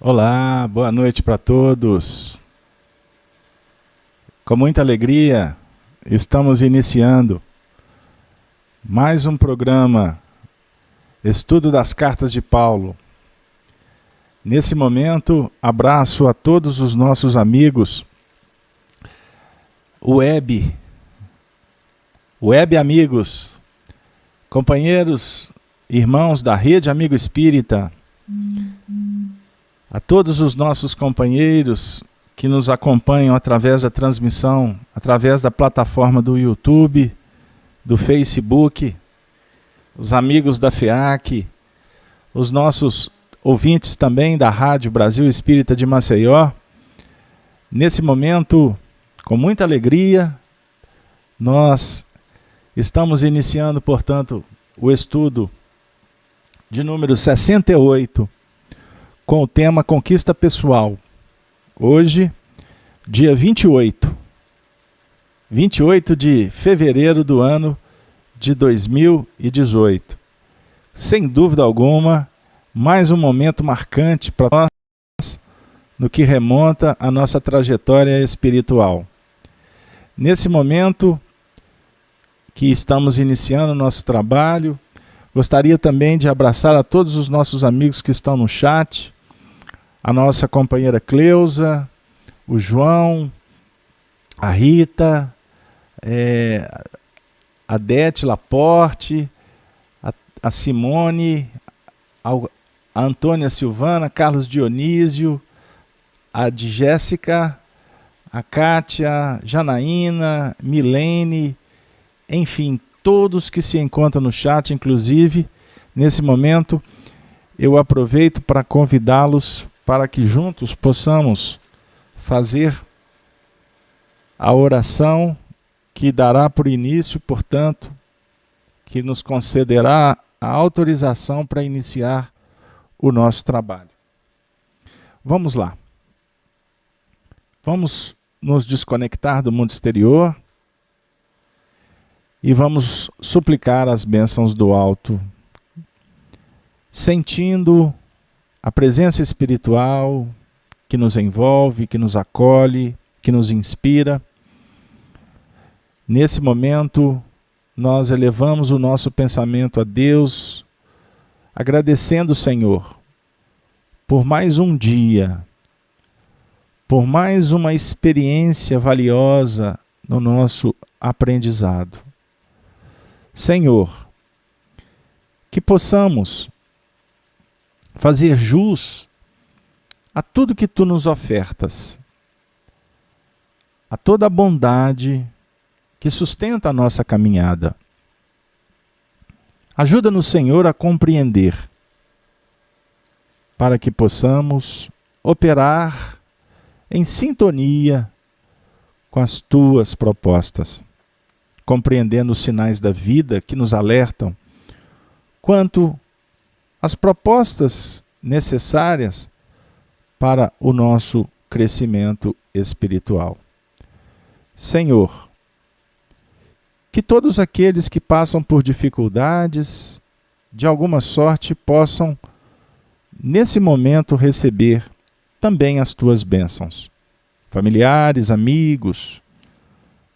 Olá, boa noite para todos. Com muita alegria, estamos iniciando mais um programa Estudo das Cartas de Paulo. Nesse momento, abraço a todos os nossos amigos web amigos, companheiros, irmãos da Rede Amigo Espírita, a todos os nossos companheiros que nos acompanham através da transmissão, através da plataforma do YouTube, do Facebook, os amigos da FEAC, os nossos ouvintes também da Rádio Brasil Espírita de Maceió. Nesse momento, com muita alegria, nós estamos iniciando, portanto, o estudo de número 68, com o tema Conquista Pessoal. Hoje, dia 28 de fevereiro do ano de 2018. Sem dúvida alguma, mais um momento marcante para nós no que remonta à nossa trajetória espiritual. Nesse momento que estamos iniciando o nosso trabalho, gostaria também de abraçar a todos os nossos amigos que estão no chat, a nossa companheira Cleusa, o João, a Rita, a Dete Laporte, a Simone, a Antônia Silvana, Carlos Dionísio, a Jéssica, a Kátia, Janaína, Milene, enfim, todos que se encontram no chat, inclusive, nesse momento, eu aproveito para convidá-los para que juntos possamos fazer a oração que dará por início, portanto, que nos concederá a autorização para iniciar o nosso trabalho. Vamos lá. Vamos nos desconectar do mundo exterior e vamos suplicar as bênçãos do alto, sentindo a presença espiritual que nos envolve, que nos acolhe, que nos inspira. Nesse momento, nós elevamos o nosso pensamento a Deus, agradecendo o Senhor por mais um dia, por mais uma experiência valiosa no nosso aprendizado. Senhor, que possamos fazer jus a tudo que Tu nos ofertas, a toda a bondade que sustenta a nossa caminhada. Ajuda-nos, Senhor, a compreender, para que possamos operar em sintonia com as Tuas propostas, compreendendo os sinais da vida que nos alertam quanto às propostas necessárias para o nosso crescimento espiritual. Senhor, que todos aqueles que passam por dificuldades, de alguma sorte, possam, nesse momento, receber também as Tuas bênçãos. Familiares, amigos,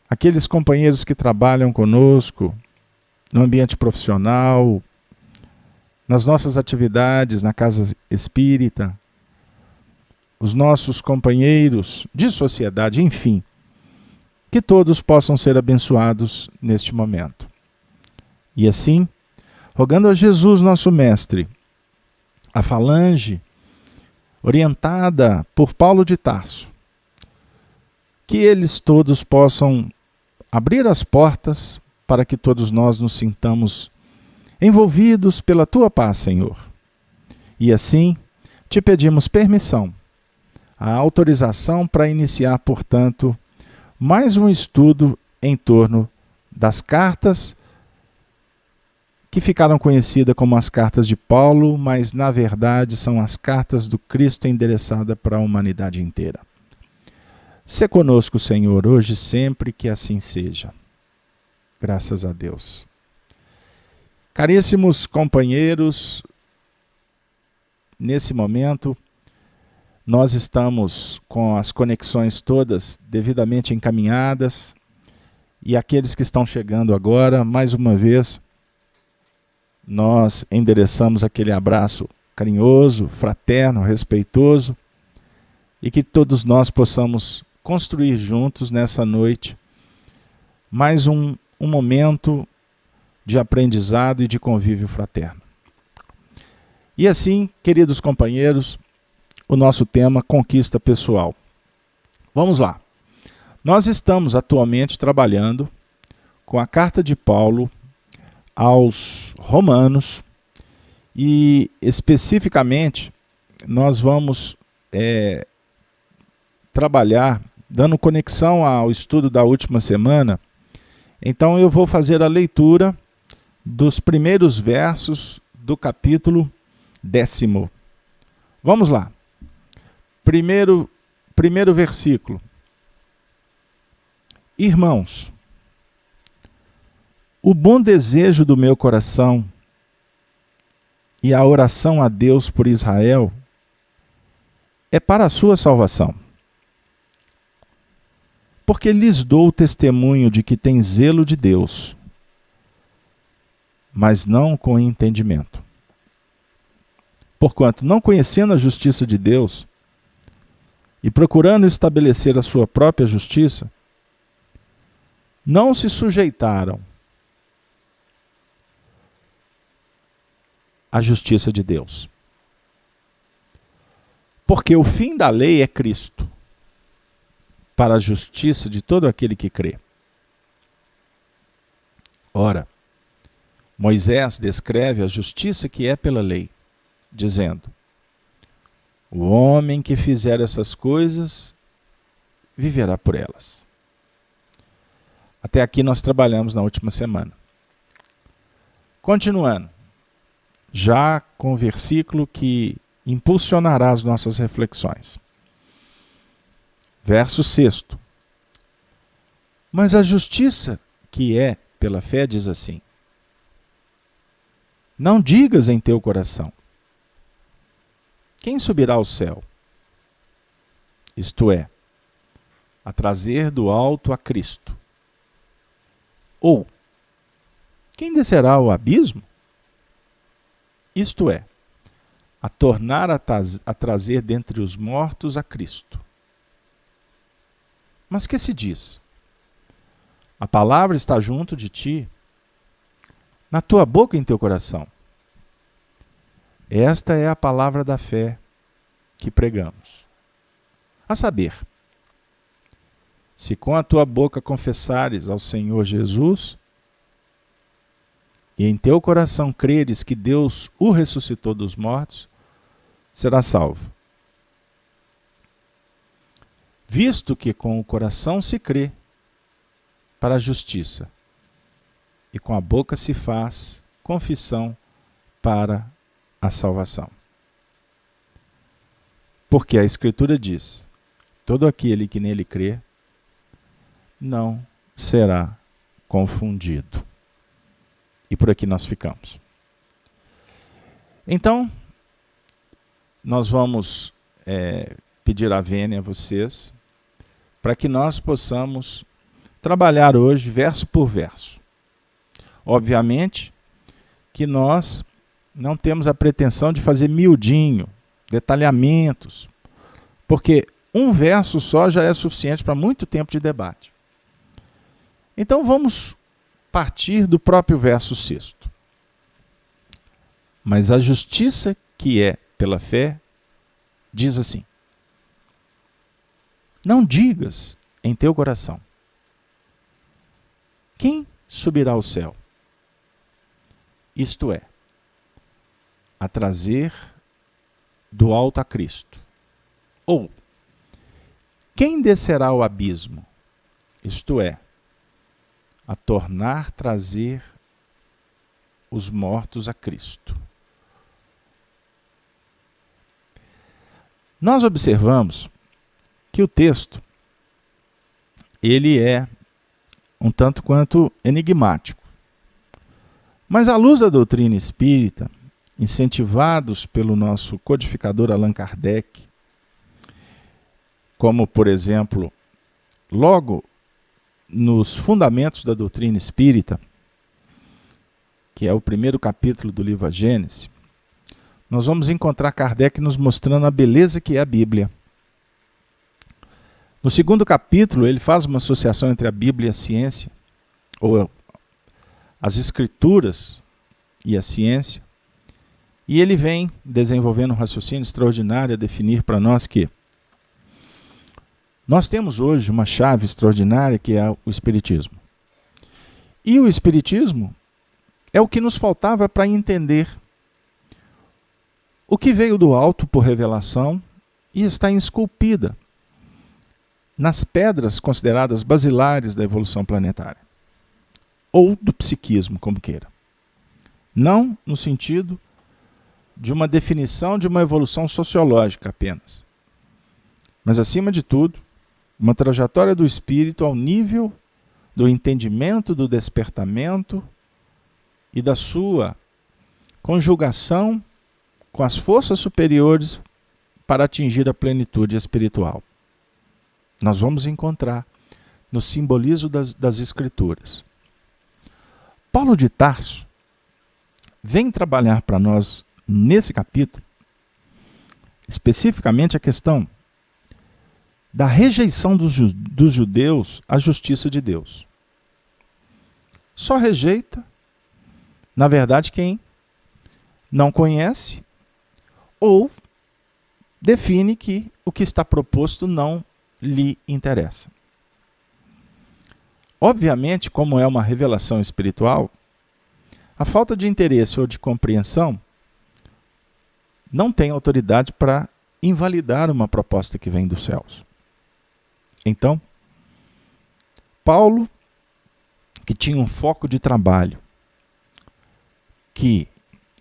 aqueles companheiros que trabalham conosco, no ambiente profissional, nas nossas atividades, na casa espírita, os nossos companheiros de sociedade, enfim, que todos possam ser abençoados neste momento. E assim, rogando a Jesus, nosso Mestre, a falange orientada por Paulo de Tarso, que eles todos possam abrir as portas para que todos nós nos sintamos envolvidos pela Tua paz, Senhor. E assim, te pedimos permissão, a autorização para iniciar, portanto, mais um estudo em torno das cartas que ficaram conhecidas como as cartas de Paulo, mas na verdade são as cartas do Cristo endereçadas para a humanidade inteira. Sê conosco, Senhor, hoje e sempre, que assim seja. Graças a Deus. Caríssimos companheiros, nesse momento, Nós estamos com as conexões todas devidamente encaminhadas. E aqueles que estão chegando agora, mais uma vez, nós endereçamos aquele abraço carinhoso, fraterno, respeitoso, e que todos nós possamos construir juntos nessa noite mais um momento de aprendizado e de convívio fraterno. E assim, queridos companheiros, o nosso tema, conquista pessoal. Vamos lá. Nós estamos atualmente trabalhando com a carta de Paulo aos Romanos e, especificamente, nós vamos trabalhar, dando conexão ao estudo da última semana. Então eu vou fazer a leitura dos primeiros versos do capítulo 10º. Vamos lá. Primeiro versículo. Irmãos, o bom desejo do meu coração e a oração a Deus por Israel é para a sua salvação. Porque lhes dou o testemunho de que tem zelo de Deus, mas não com entendimento. Porquanto, não conhecendo a justiça de Deus e procurando estabelecer a sua própria justiça, não se sujeitaram à justiça de Deus. Porque o fim da lei é Cristo, para a justiça de todo aquele que crê. Ora, Moisés descreve a justiça que é pela lei, dizendo: o homem que fizer essas coisas viverá por elas. Até aqui nós trabalhamos na última semana. Continuando, já com o versículo que impulsionará as nossas reflexões. Verso 6. Mas a justiça que é pela fé diz assim: não digas em teu coração: quem subirá ao céu? Isto é, a trazer do alto a Cristo. Ou, quem descerá ao abismo? Isto é, a tornar a trazer dentre os mortos a Cristo. Mas que se diz? A palavra está junto de ti, na tua boca e em teu coração. Esta é a palavra da fé que pregamos. A saber, se com a tua boca confessares ao Senhor Jesus e em teu coração creres que Deus o ressuscitou dos mortos, serás salvo. Visto que com o coração se crê para a justiça e com a boca se faz confissão para a salvação. Porque a Escritura diz: todo aquele que nele crê não será confundido. E por aqui nós ficamos. Então, nós vamos pedir a vênia a vocês para que nós possamos trabalhar hoje verso por verso. Obviamente que nós não temos a pretensão de fazer miudinho, detalhamentos, porque um verso só já é suficiente para muito tempo de debate. Então vamos partir do próprio verso 6. Mas a justiça que é pela fé diz assim: não digas em teu coração: quem subirá ao céu? Isto é, a trazer do alto a Cristo. Ou, quem descerá ao abismo? Isto é, a tornar trazer os mortos a Cristo. Nós observamos que o texto ele é um tanto quanto enigmático. Mas à luz da doutrina espírita, incentivados pelo nosso codificador Allan Kardec, como, por exemplo, logo nos Fundamentos da Doutrina Espírita, que é o primeiro capítulo do livro A Gênese, nós vamos encontrar Kardec nos mostrando a beleza que é a Bíblia. No segundo capítulo, ele faz uma associação entre a Bíblia e a ciência, ou as Escrituras e a ciência, e ele vem desenvolvendo um raciocínio extraordinário a definir para nós que nós temos hoje uma chave extraordinária que é o Espiritismo. E o Espiritismo é o que nos faltava para entender o que veio do alto por revelação e está esculpida nas pedras consideradas basilares da evolução planetária, ou do psiquismo, como queira. Não no sentido de uma definição de uma evolução sociológica apenas, mas, acima de tudo, uma trajetória do espírito ao nível do entendimento, do despertamento e da sua conjugação com as forças superiores para atingir a plenitude espiritual. Nós vamos encontrar no simbolismo das Escrituras. Paulo de Tarso vem trabalhar para nós, nesse capítulo, especificamente a questão da rejeição dos judeus à justiça de Deus. Só rejeita, na verdade, quem não conhece ou define que o que está proposto não lhe interessa. Obviamente, como é uma revelação espiritual, a falta de interesse ou de compreensão não tem autoridade para invalidar uma proposta que vem dos céus. Então, Paulo, que tinha um foco de trabalho, que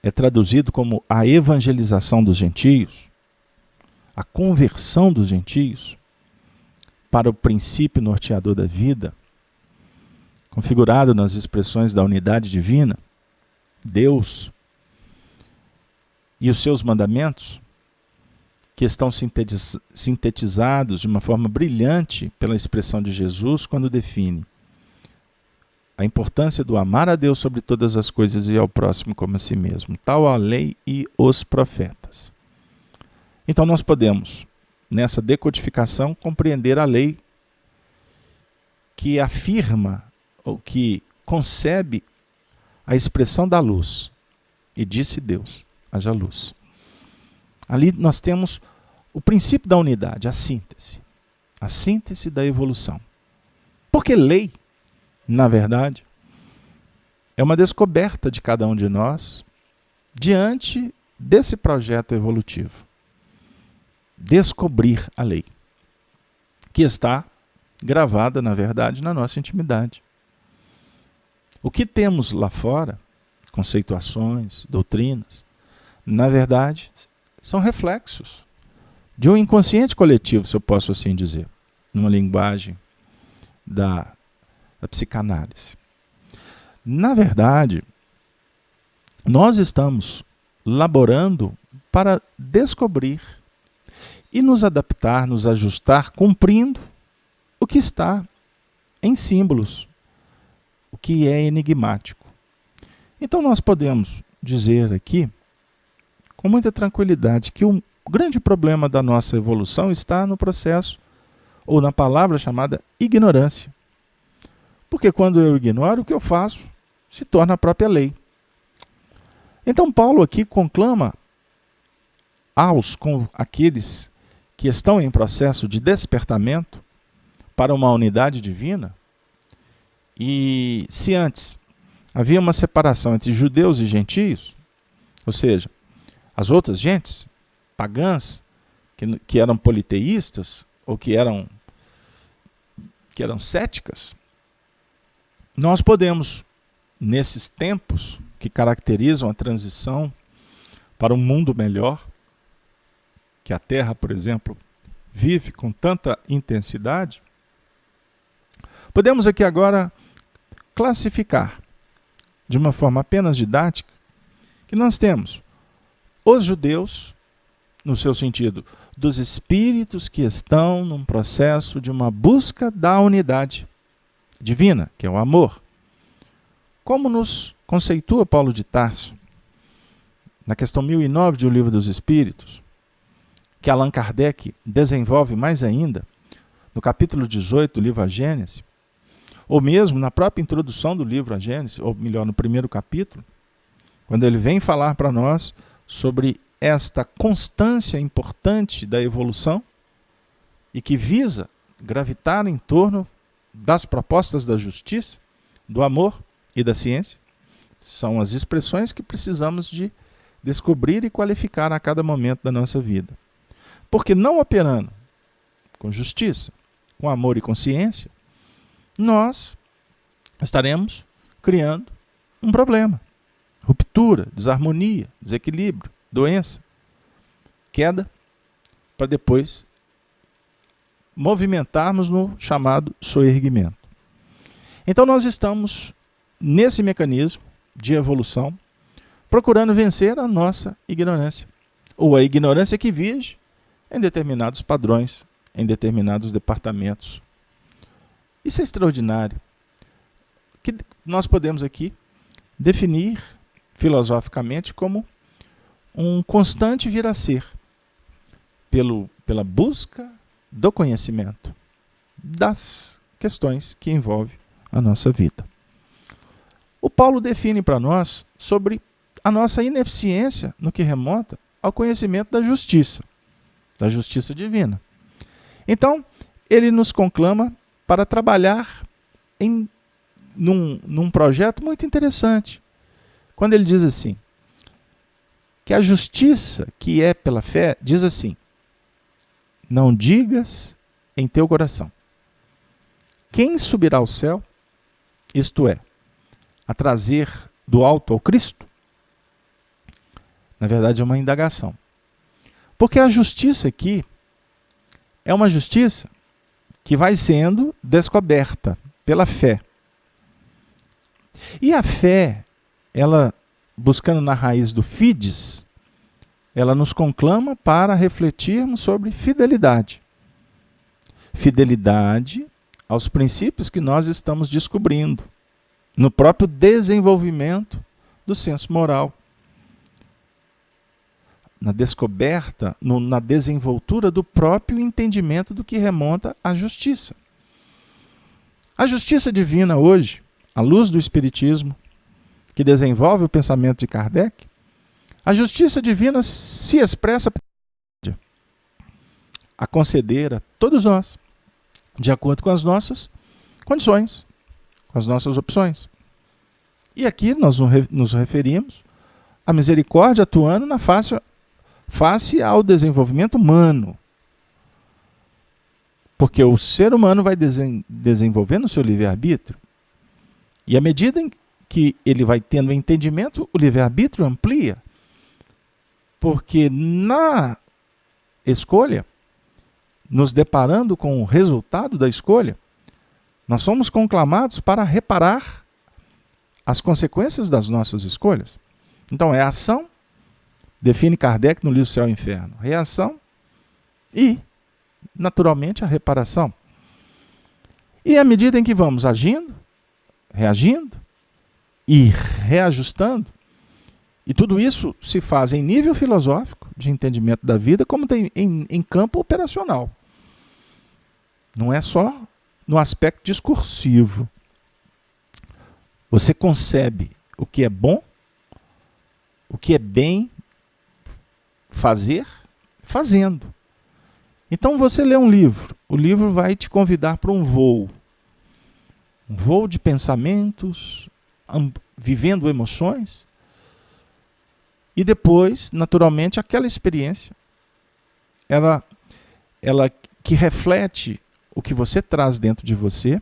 é traduzido como a evangelização dos gentios, a conversão dos gentios para o princípio norteador da vida, configurado nas expressões da unidade divina, Deus e os seus mandamentos, que estão sintetizados de uma forma brilhante pela expressão de Jesus quando define a importância do amar a Deus sobre todas as coisas e ao próximo como a si mesmo, tal a lei e os profetas. Então nós podemos, nessa decodificação, compreender a lei que afirma ou que concebe a expressão da luz. E disse Deus, haja luz. Ali nós temos o princípio da unidade, a síntese da evolução. Porque lei, na verdade, é uma descoberta de cada um de nós diante desse projeto evolutivo. Descobrir a lei, que está gravada, na verdade, na nossa intimidade. O que temos lá fora, conceituações, doutrinas, na verdade, são reflexos de um inconsciente coletivo, se eu posso assim dizer, numa linguagem da psicanálise. Na verdade, nós estamos laborando para descobrir e nos adaptar, nos ajustar, cumprindo o que está em símbolos, o que é enigmático. Então nós podemos dizer aqui, com muita tranquilidade, que o grande problema da nossa evolução está no processo, ou na palavra chamada ignorância. Porque quando eu ignoro, o que eu faço se torna a própria lei. Então Paulo aqui conclama aqueles que estão em processo de despertamento para uma unidade divina, e se antes havia uma separação entre judeus e gentios, ou seja, as outras gentes pagãs, que eram politeístas, ou que eram céticas, nós podemos, nesses tempos que caracterizam a transição para um mundo melhor, que a Terra, por exemplo, vive com tanta intensidade, podemos aqui agora classificar, de uma forma apenas didática, que nós temos os judeus no seu sentido, dos espíritos que estão num processo de uma busca da unidade divina, que é o amor. Como nos conceitua Paulo de Tarso, na questão 1009 de O Livro dos Espíritos, que Allan Kardec desenvolve mais ainda, no capítulo 18 do livro A Gênese, ou mesmo na própria introdução do livro A Gênese, ou melhor, no primeiro capítulo, quando ele vem falar para nós sobre esta constância importante da evolução e que visa gravitar em torno das propostas da justiça, do amor e da ciência, são as expressões que precisamos de descobrir e qualificar a cada momento da nossa vida. Porque não operando com justiça, com amor e consciência, nós estaremos criando um problema. Ruptura, desarmonia, desequilíbrio, doença, queda, para depois movimentarmos no chamado soerguimento. Então nós estamos nesse mecanismo de evolução, procurando vencer a nossa ignorância, ou a ignorância que vige em determinados padrões, em determinados departamentos. Isso é extraordinário. Que nós podemos aqui definir filosoficamente como um constante vir a ser pela busca do conhecimento das questões que envolvem a nossa vida. O Paulo define para nós sobre a nossa ineficiência no que remonta ao conhecimento da justiça divina. Então, ele nos conclama para trabalhar num projeto muito interessante, quando ele diz assim, que a justiça que é pela fé, diz assim, não digas em teu coração, quem subirá ao céu, isto é, a trazer do alto ao Cristo? Na verdade é uma indagação. Porque a justiça aqui é uma justiça que vai sendo descoberta pela fé. E a fé, ela, buscando na raiz do fides, ela nos conclama para refletirmos sobre fidelidade. Fidelidade aos princípios que nós estamos descobrindo, no próprio desenvolvimento do senso moral. Na descoberta, na desenvoltura do próprio entendimento do que remonta à justiça. A justiça divina hoje, à luz do Espiritismo, que desenvolve o pensamento de Kardec, a justiça divina se expressa a conceder a todos nós, de acordo com as nossas condições, com as nossas opções. E aqui nós nos referimos à misericórdia atuando na face ao desenvolvimento humano. Porque o ser humano vai desenvolvendo o seu livre-arbítrio. E à medida em que ele vai tendo entendimento, o livre-arbítrio amplia. Porque na escolha, nos deparando com o resultado da escolha, nós somos conclamados para reparar as consequências das nossas escolhas. Então é ação, define Kardec no livro Céu e Inferno, reação e, naturalmente, a reparação. E à medida em que vamos agindo, reagindo e reajustando, e tudo isso se faz em nível filosófico, de entendimento da vida, como tem em campo operacional. Não é só no aspecto discursivo. Você concebe o que é bom, o que é bem fazer, fazendo. Então você lê um livro, o livro vai te convidar para um voo de pensamentos, vivendo emoções, e depois, naturalmente, aquela experiência, ela que reflete o que você traz dentro de você,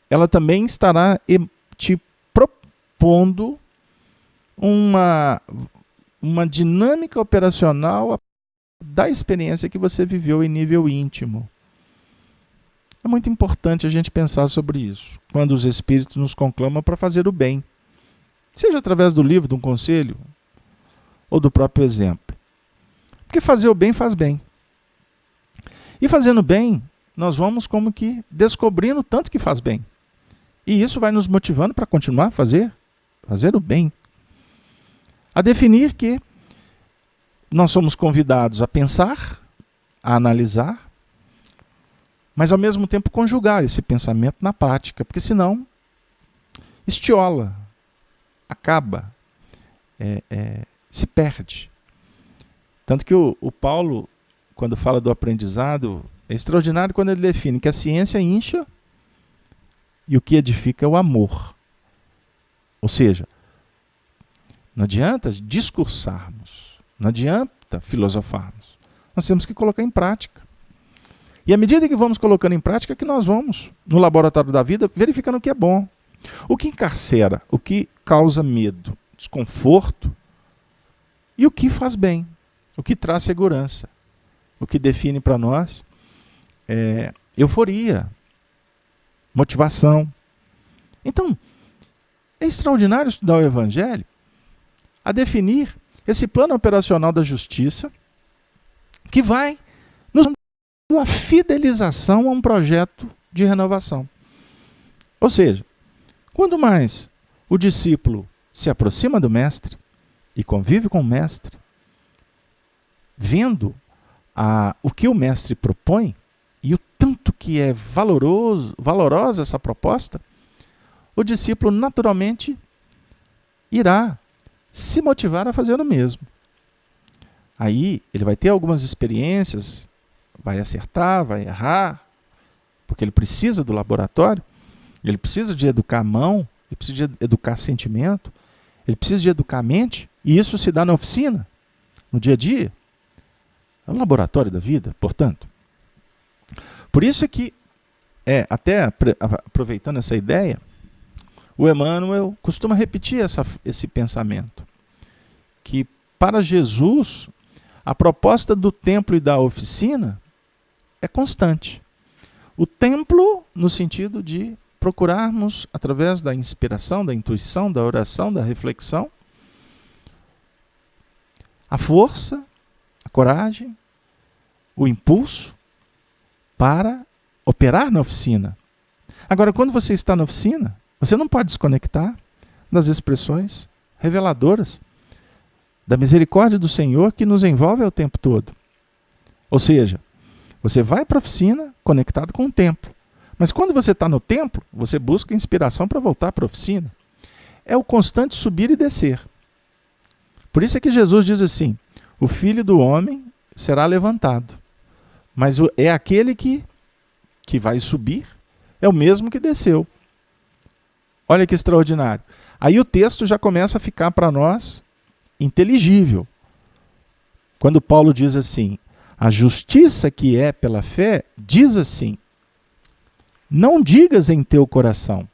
ela também estará te propondo uma dinâmica operacional da experiência que você viveu em nível íntimo. É muito importante a gente pensar sobre isso, quando os Espíritos nos conclamam para fazer o bem. Seja através do livro, de um conselho, ou do próprio exemplo. Porque fazer o bem faz bem. E fazendo bem, nós vamos como que descobrindo tanto que faz bem. E isso vai nos motivando para continuar a fazer o bem. A definir que nós somos convidados a pensar, a analisar, mas ao mesmo tempo conjugar esse pensamento na prática, porque senão estiola, acaba, se perde. Tanto que o Paulo, quando fala do aprendizado, é extraordinário quando ele define que a ciência incha e o que edifica é o amor. Ou seja, não adianta discursarmos, não adianta filosofarmos. Nós temos que colocar em prática. E à medida que vamos colocando em prática, que nós vamos, no laboratório da vida, verificando o que é bom. O que encarcera, o que causa medo, desconforto, e o que faz bem, o que traz segurança, o que define para nós euforia, motivação. Então, é extraordinário estudar o Evangelho a definir esse plano operacional da justiça que vai nos dando a fidelização a um projeto de renovação. Ou seja, quanto mais o discípulo se aproxima do mestre e convive com o mestre, vendo o que o mestre propõe e o tanto que é valorosa essa proposta, o discípulo naturalmente irá se motivar a fazer o mesmo. Aí ele vai ter algumas experiências, vai acertar, vai errar, porque ele precisa do laboratório, ele precisa de educar a mão, ele precisa de educar sentimento, ele precisa de educar a mente, e isso se dá na oficina, no dia a dia. É um laboratório da vida, portanto. Por isso é que, até aproveitando essa ideia, o Emmanuel costuma repetir esse pensamento, que para Jesus a proposta do templo e da oficina é constante. O templo no sentido de procurarmos, através da inspiração, da intuição, da oração, da reflexão, a força, a coragem, o impulso para operar na oficina. Agora, quando você está na oficina, você não pode desconectar das expressões reveladoras da misericórdia do Senhor que nos envolve o tempo todo. Ou seja, você vai para a oficina conectado com o templo. Mas quando você está no templo, você busca inspiração para voltar para a oficina. É o constante subir e descer. Por isso é que Jesus diz assim, o Filho do Homem será levantado. Mas é aquele que vai subir, é o mesmo que desceu. Olha que extraordinário. Aí o texto já começa a ficar para nós inteligível. Quando Paulo diz assim, a justiça que é pela fé, diz assim, não digas em teu coração,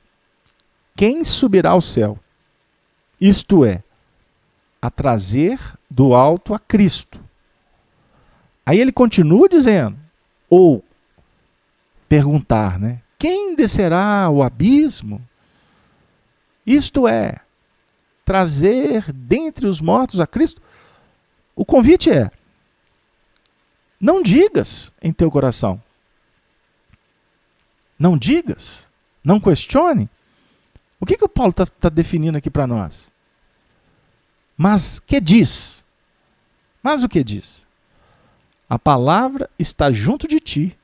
quem subirá ao céu? Isto é, a trazer do alto a Cristo. Aí ele continua dizendo, ou perguntar, né? Quem descerá ao abismo? Isto é, trazer dentre os mortos a Cristo. O convite é, não digas em teu coração. Não digas, não questione. O que o Paulo está definindo aqui para nós? Mas que diz? Mas o que diz? A palavra está junto de ti,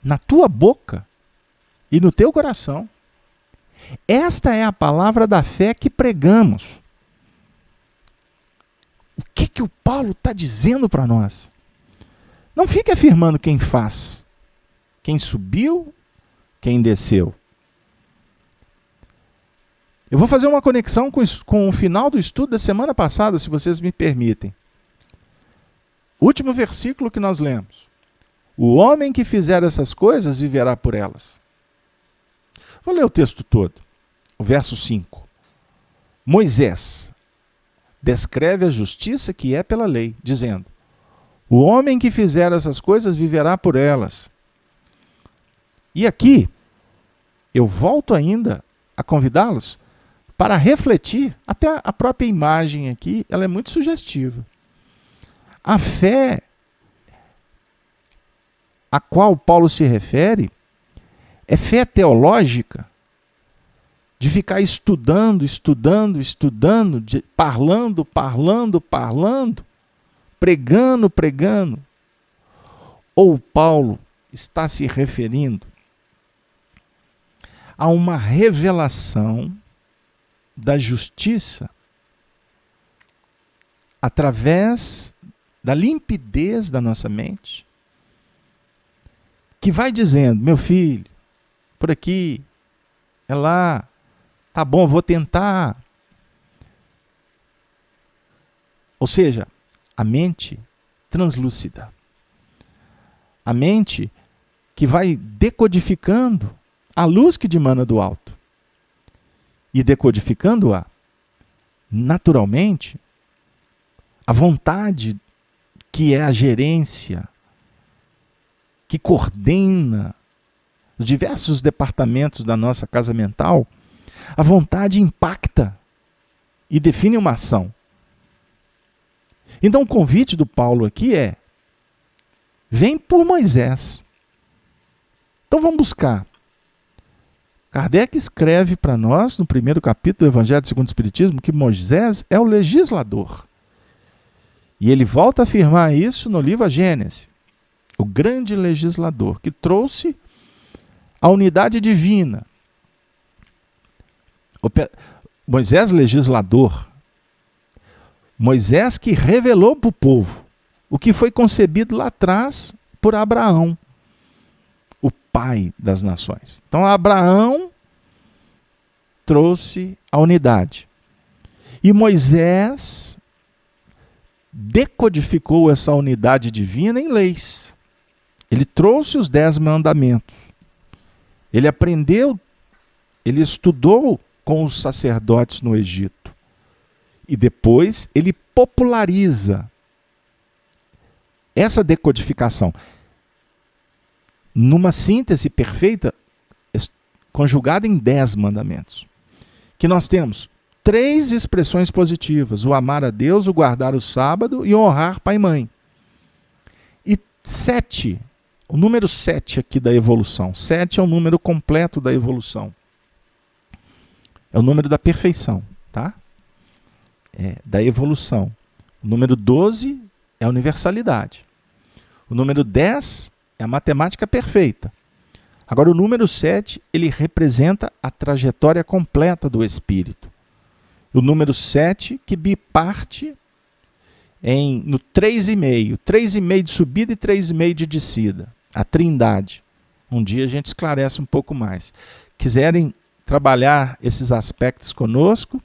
na tua boca e no teu coração. Esta é a palavra da fé que pregamos. O que o Paulo está dizendo para nós? Não fique afirmando quem faz, quem subiu, quem desceu. Eu vou fazer uma conexão com o final do estudo da semana passada, se vocês me permitem. Último versículo que nós lemos. O homem que fizer essas coisas viverá por elas. Vou ler o texto todo. O verso 5. Moisés descreve a justiça que é pela lei, dizendo, o homem que fizer essas coisas viverá por elas. E aqui, eu volto ainda a convidá-los para refletir, até a própria imagem aqui, ela é muito sugestiva. A fé a qual Paulo se refere é fé teológica, de ficar estudando, parlando, pregando. Ou Paulo está se referindo a uma revelação da justiça através da limpidez da nossa mente, que vai dizendo, meu filho, por aqui, é lá, tá bom, vou tentar. Ou seja, a mente translúcida. A mente que vai decodificando a luz que dimana do alto. E decodificando-a, naturalmente, a vontade que é a gerência, que coordena os diversos departamentos da nossa casa mental, a vontade impacta e define uma ação. Então o convite do Paulo aqui é: vem por Moisés. Então vamos buscar. Kardec escreve para nós, no primeiro capítulo do Evangelho segundo o Espiritismo, que Moisés é o legislador. E ele volta a afirmar isso no livro A Gênese. O grande legislador que trouxe a unidade divina. Moisés legislador. Moisés que revelou para o povo o que foi concebido lá atrás por Abraão, o pai das nações. Então Abraão trouxe a unidade. E Moisés decodificou essa unidade divina em leis. Ele trouxe os 10 mandamentos. Ele aprendeu, ele estudou com os sacerdotes no Egito. E depois ele populariza essa decodificação numa síntese perfeita, conjugada em 10 mandamentos. Que nós temos 3 expressões positivas: o amar a Deus, o guardar o sábado e honrar pai e mãe. E 7, o número 7 aqui da evolução. 7 é o número completo da evolução. É o número da perfeição, tá? Da evolução. O número 12 é a universalidade. O número 10 é a matemática perfeita. Agora o número 7, ele representa a trajetória completa do espírito. O número 7 que biparte no 3,5. 3,5 de subida e 3,5 de descida. A trindade. Um dia a gente esclarece um pouco mais. Quiserem trabalhar esses aspectos conosco,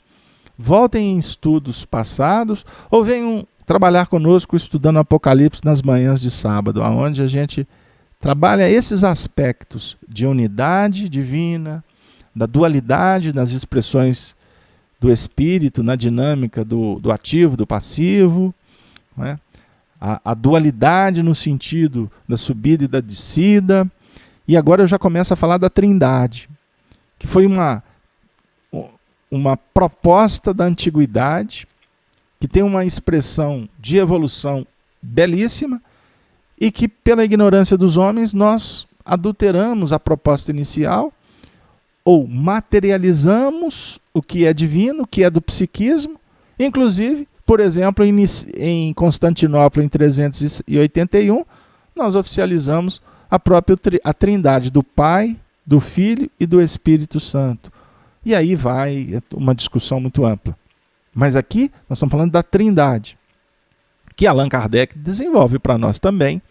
voltem em estudos passados ou venham trabalhar conosco estudando Apocalipse nas manhãs de sábado, onde a gente trabalha esses aspectos de unidade divina, da dualidade nas expressões do espírito, na dinâmica do ativo, do passivo, né? A dualidade no sentido da subida e da descida. E agora eu já começo a falar da trindade, que foi uma proposta da antiguidade, que tem uma expressão de evolução belíssima e que, pela ignorância dos homens, nós adulteramos a proposta inicial ou materializamos o que é divino, o que é do psiquismo. Inclusive, por exemplo, em Constantinopla, em 381, nós oficializamos a trindade do Pai, do Filho e do Espírito Santo. E aí vai uma discussão muito ampla. Mas aqui nós estamos falando da trindade, que Allan Kardec desenvolve para nós também,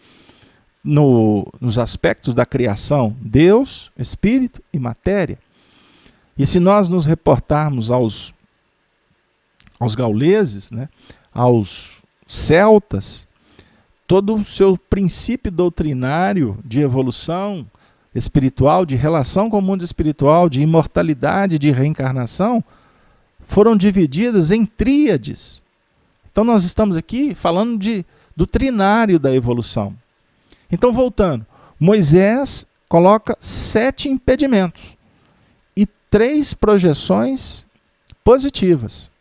nos aspectos da criação: Deus, Espírito e matéria. E se nós nos reportarmos aos gauleses, né, aos celtas, todo o seu princípio doutrinário de evolução espiritual, de relação com o mundo espiritual, de imortalidade, de reencarnação, foram divididas em tríades. Então nós estamos aqui falando do trinário da evolução. Então, voltando, Moisés coloca 7 impedimentos e 3 projeções positivas.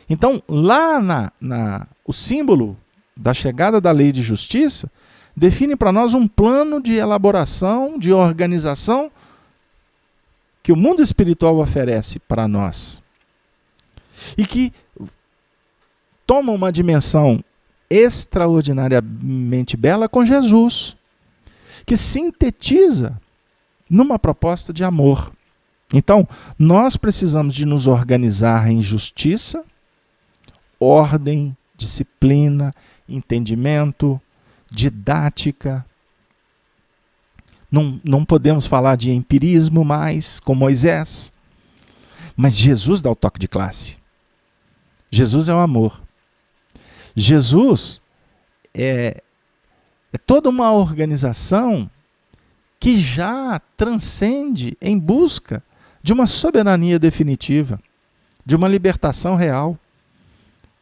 Então, lá o símbolo da chegada da lei de justiça, define para nós um plano de elaboração, de organização, que o mundo espiritual oferece para nós. E que toma uma dimensão extraordinariamente bela com Jesus, que sintetiza numa proposta de amor. Então, nós precisamos de nos organizar em justiça, ordem, disciplina, entendimento, didática. Não podemos falar de empirismo mais, com Moisés. Mas Jesus dá o toque de classe. Jesus é o amor. Jesus é toda uma organização que já transcende em busca de uma soberania definitiva, de uma libertação real,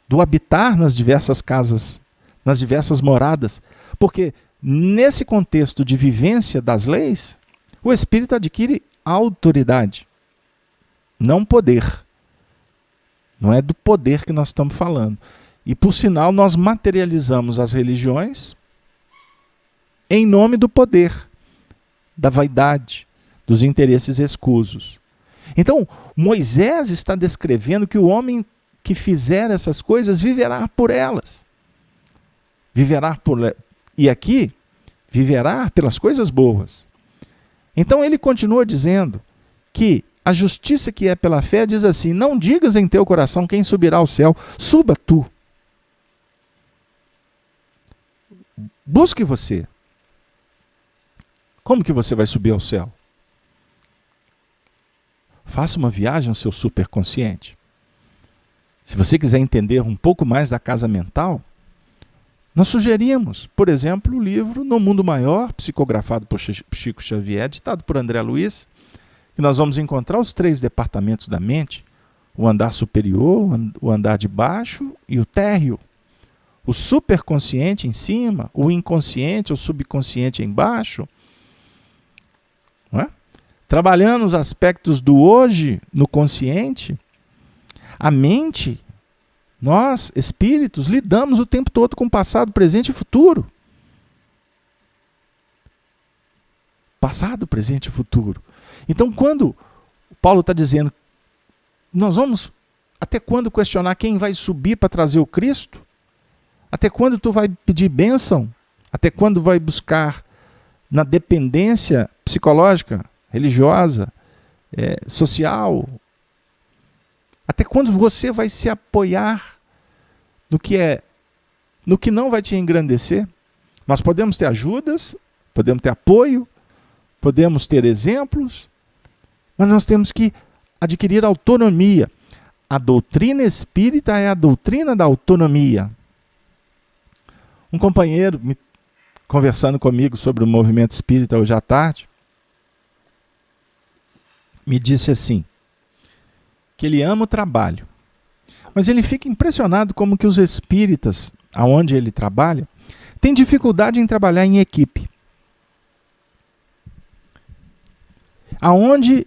do habitar nas diversas casas, nas diversas moradas. Porque nesse contexto de vivência das leis, o Espírito adquire autoridade, não poder. Não é do poder que nós estamos falando. E, por sinal, nós materializamos as religiões em nome do poder, da vaidade, dos interesses escusos. Então, Moisés está descrevendo que o homem que fizer essas coisas viverá por elas. E aqui, viverá pelas coisas boas. Então ele continua dizendo que a justiça que é pela fé diz assim: não digas em teu coração quem subirá ao céu, suba tu. Busque você. Como que você vai subir ao céu? Faça uma viagem ao seu superconsciente. Se você quiser entender um pouco mais da casa mental, nós sugerimos, por exemplo, o livro No Mundo Maior, psicografado por Chico Xavier, ditado por André Luiz, que nós vamos encontrar os 3 departamentos da mente: o andar superior, o andar de baixo e o térreo. O superconsciente em cima, o inconsciente, o subconsciente embaixo. Não é? Trabalhando os aspectos do hoje no consciente, a mente, nós, espíritos, lidamos o tempo todo com passado, presente e futuro. Passado, presente e futuro. Então, quando Paulo está dizendo, nós vamos até quando questionar quem vai subir para trazer o Cristo? Até quando tu vai pedir bênção? Até quando vai buscar na dependência psicológica, religiosa, social? Até quando você vai se apoiar no que não vai te engrandecer? Nós podemos ter ajudas, podemos ter apoio, podemos ter exemplos, mas nós temos que adquirir autonomia. A doutrina espírita é a doutrina da autonomia. Um companheiro conversando comigo sobre o movimento espírita hoje à tarde, me disse assim, que ele ama o trabalho, mas ele fica impressionado como que os espíritas, aonde ele trabalha, têm dificuldade em trabalhar em equipe. Aonde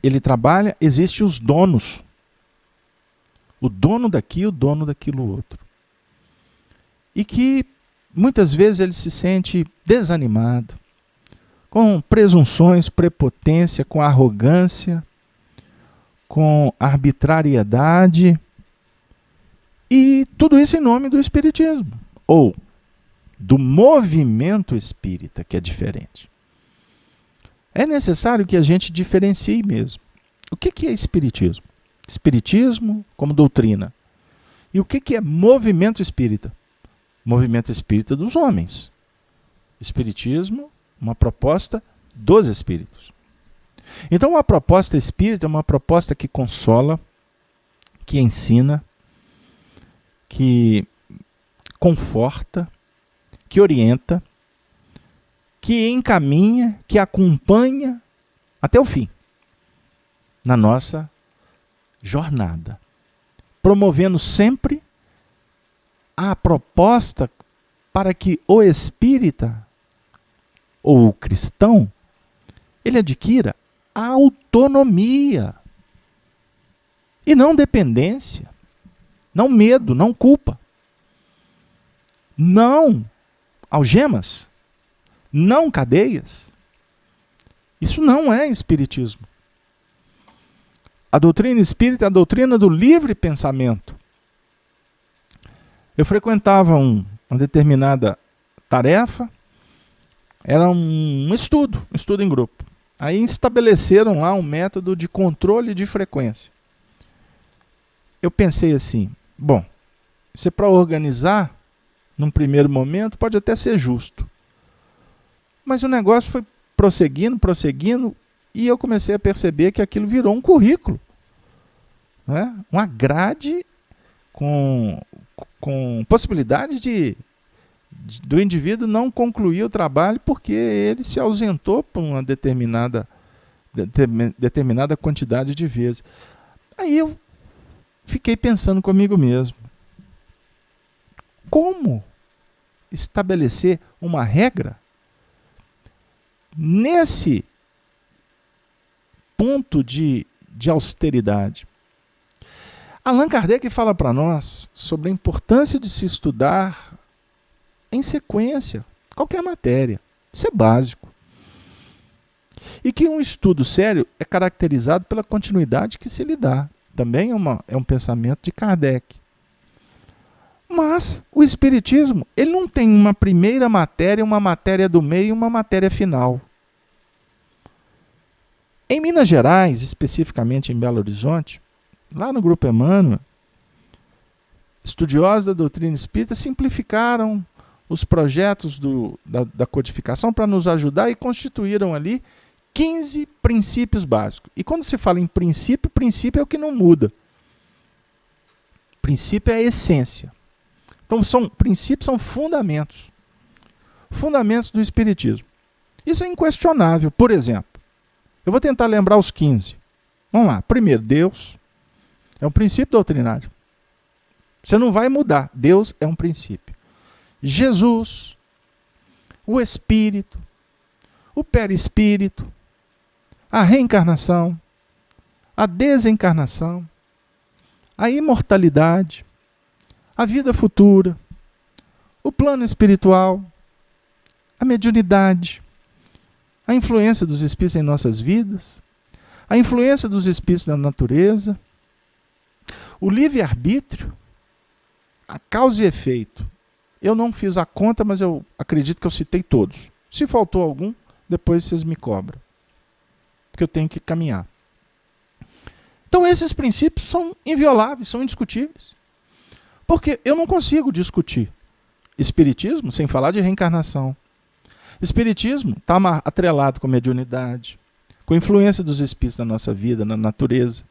ele trabalha, existem os donos. O dono daqui, o dono daquilo outro. E que muitas vezes ele se sente desanimado, com presunções, prepotência, com arrogância, com arbitrariedade, e tudo isso em nome do espiritismo, ou do movimento espírita, que é diferente. É necessário que a gente diferencie mesmo. O que é espiritismo? Espiritismo como doutrina. E o que é movimento espírita? Movimento espírita dos homens. Espiritismo, uma proposta dos espíritos. Então, a proposta espírita é uma proposta que consola, que ensina, que conforta, que orienta, que encaminha, que acompanha até o fim, na nossa jornada, promovendo sempre a proposta para que o espírita ou o cristão ele adquira autonomia e não dependência, não medo, não culpa. não algemas, não cadeias. Isso não é espiritismo. A doutrina espírita é a doutrina do livre pensamento. Eu frequentava uma determinada tarefa, era um estudo em grupo. Aí estabeleceram lá um método de controle de frequência. Eu pensei assim, bom, isso é para organizar, num primeiro momento, pode até ser justo. Mas o negócio foi prosseguindo, e eu comecei a perceber que aquilo virou um currículo, né? Uma grade com possibilidade do indivíduo não concluir o trabalho porque ele se ausentou por uma determinada quantidade de vezes. Aí eu fiquei pensando comigo mesmo, como estabelecer uma regra nesse ponto de austeridade? Allan Kardec fala para nós sobre a importância de se estudar em sequência qualquer matéria. Isso é básico. E que um estudo sério é caracterizado pela continuidade que se lhe dá. Também é um pensamento de Kardec. Mas o Espiritismo, ele não tem uma primeira matéria, uma matéria do meio e uma matéria final. Em Minas Gerais, especificamente em Belo Horizonte, lá no Grupo Emmanuel, estudiosos da doutrina espírita simplificaram os projetos da codificação para nos ajudar e constituíram ali 15 princípios básicos. E quando se fala em princípio, princípio é o que não muda. Princípio é a essência. Então, princípios são fundamentos. Fundamentos do Espiritismo. Isso é inquestionável. Por exemplo, eu vou tentar lembrar os 15. Vamos lá. Primeiro, Deus é um princípio doutrinário. Você não vai mudar. Deus é um princípio. Jesus, o Espírito, o perispírito, a reencarnação, a desencarnação, a imortalidade, a vida futura, o plano espiritual, a mediunidade, a influência dos espíritos em nossas vidas, a influência dos espíritos na natureza, o livre-arbítrio, a causa e efeito. Eu não fiz a conta, mas eu acredito que eu citei todos. Se faltou algum, depois vocês me cobram, porque eu tenho que caminhar. Então esses princípios são invioláveis, são indiscutíveis. Porque eu não consigo discutir Espiritismo sem falar de reencarnação. Espiritismo está atrelado com mediunidade, com a influência dos espíritos na nossa vida, na natureza.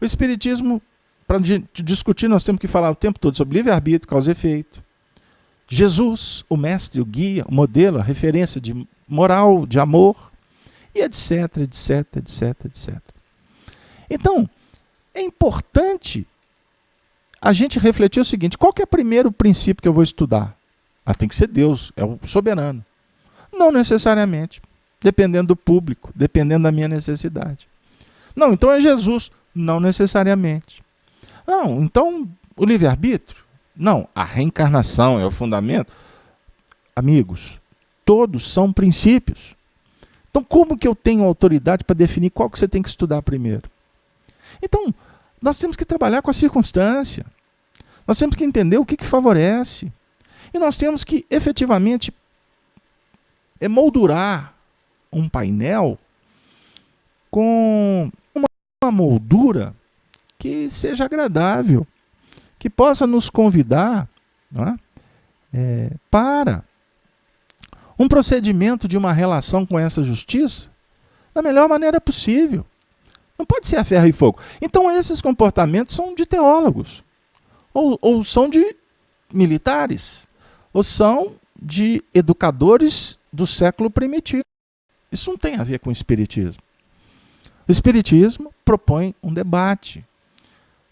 O Espiritismo, para discutir, nós temos que falar o tempo todo sobre livre-arbítrio, causa e efeito. Jesus, o mestre, o guia, o modelo, a referência de moral, de amor, e etc, etc, etc, etc. Então, é importante a gente refletir o seguinte: qual que é o primeiro princípio que eu vou estudar? Tem que ser Deus, é o soberano. Não necessariamente, dependendo do público, dependendo da minha necessidade. Não, então é Jesus. Não necessariamente. Não, então o livre-arbítrio? Não, a reencarnação é o fundamento. Amigos, todos são princípios. Então como que eu tenho autoridade para definir qual que você tem que estudar primeiro? Então, nós temos que trabalhar com a circunstância. Nós temos que entender o que favorece. E nós temos que, efetivamente, emoldurar um painel com uma moldura que seja agradável, que possa nos convidar, não é, para um procedimento de uma relação com essa justiça da melhor maneira possível. Não pode ser a ferro e fogo. Então esses comportamentos são de teólogos, ou são de militares, ou são de educadores do século primitivo. Isso não tem a ver com o Espiritismo. O Espiritismo propõe um debate.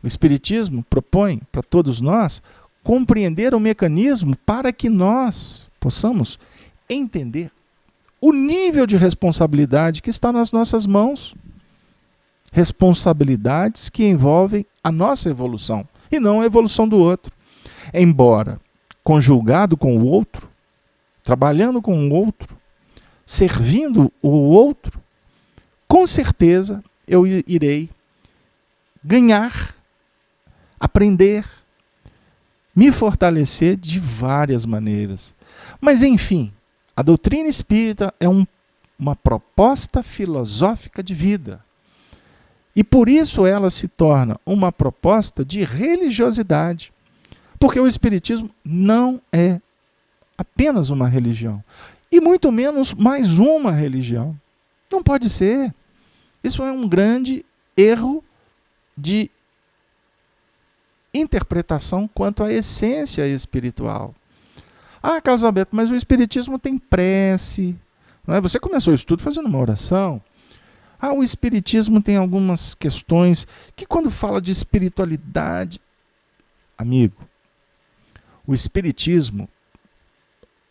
O Espiritismo propõe para todos nós compreender o mecanismo para que nós possamos entender o nível de responsabilidade que está nas nossas mãos. Responsabilidades que envolvem a nossa evolução e não a evolução do outro. Embora conjugado com o outro, trabalhando com o outro, servindo o outro, com certeza eu irei ganhar, aprender, me fortalecer de várias maneiras. Mas, enfim, a doutrina espírita é uma proposta filosófica de vida. E por isso ela se torna uma proposta de religiosidade. Porque o espiritismo não é apenas uma religião. E muito menos mais uma religião. Não pode ser. Isso é um grande erro de interpretação quanto à essência espiritual. Ah, Carlos Alberto, mas o espiritismo tem prece. Não é? Você começou o estudo fazendo uma oração. Ah, o espiritismo tem algumas questões que quando fala de espiritualidade... Amigo, o espiritismo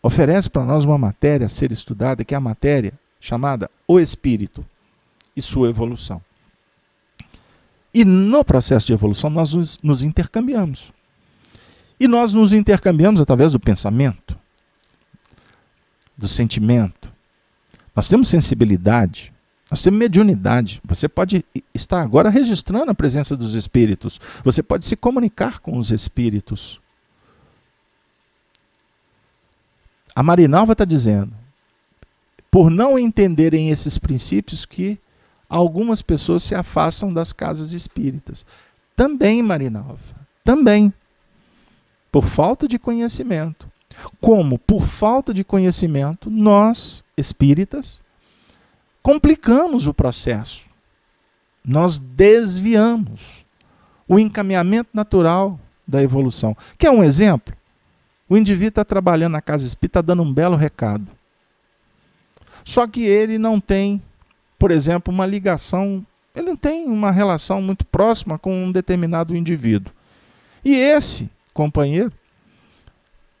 oferece para nós uma matéria a ser estudada, que é a matéria chamada o espírito e sua evolução. E no processo de evolução nós nos intercambiamos. E nós nos intercambiamos através do pensamento, do sentimento. Nós temos sensibilidade, nós temos mediunidade. Você pode estar agora registrando a presença dos espíritos. Você pode se comunicar com os espíritos. A Marinalva está dizendo, por não entenderem esses princípios, que algumas pessoas se afastam das casas espíritas. Também, Marinalva, também. Por falta de conhecimento. Como, por falta de conhecimento, nós, espíritas, complicamos o processo. Nós desviamos o encaminhamento natural da evolução. Quer um exemplo? O indivíduo está trabalhando na casa espírita, está dando um belo recado. Só que ele não tem, por exemplo, uma ligação, ele não tem uma relação muito próxima com um determinado indivíduo. E esse companheiro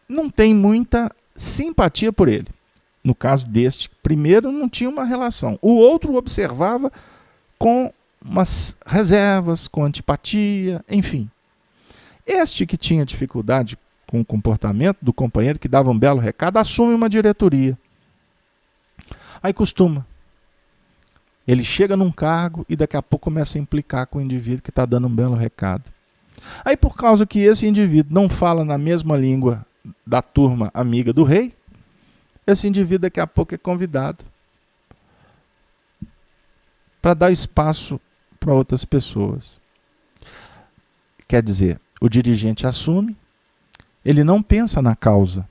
não tem muita simpatia por ele. No caso deste, primeiro não tinha uma relação. O outro observava com umas reservas, com antipatia, enfim. Este que tinha dificuldade com o comportamento do companheiro, que dava um belo recado, assume uma diretoria. Aí costuma. Ele chega num cargo e daqui a pouco começa a implicar com o indivíduo que está dando um belo recado. Aí por causa que esse indivíduo não fala na mesma língua da turma amiga do rei, esse indivíduo daqui a pouco é convidado para dar espaço para outras pessoas. Quer dizer, o dirigente assume, ele não pensa na causa,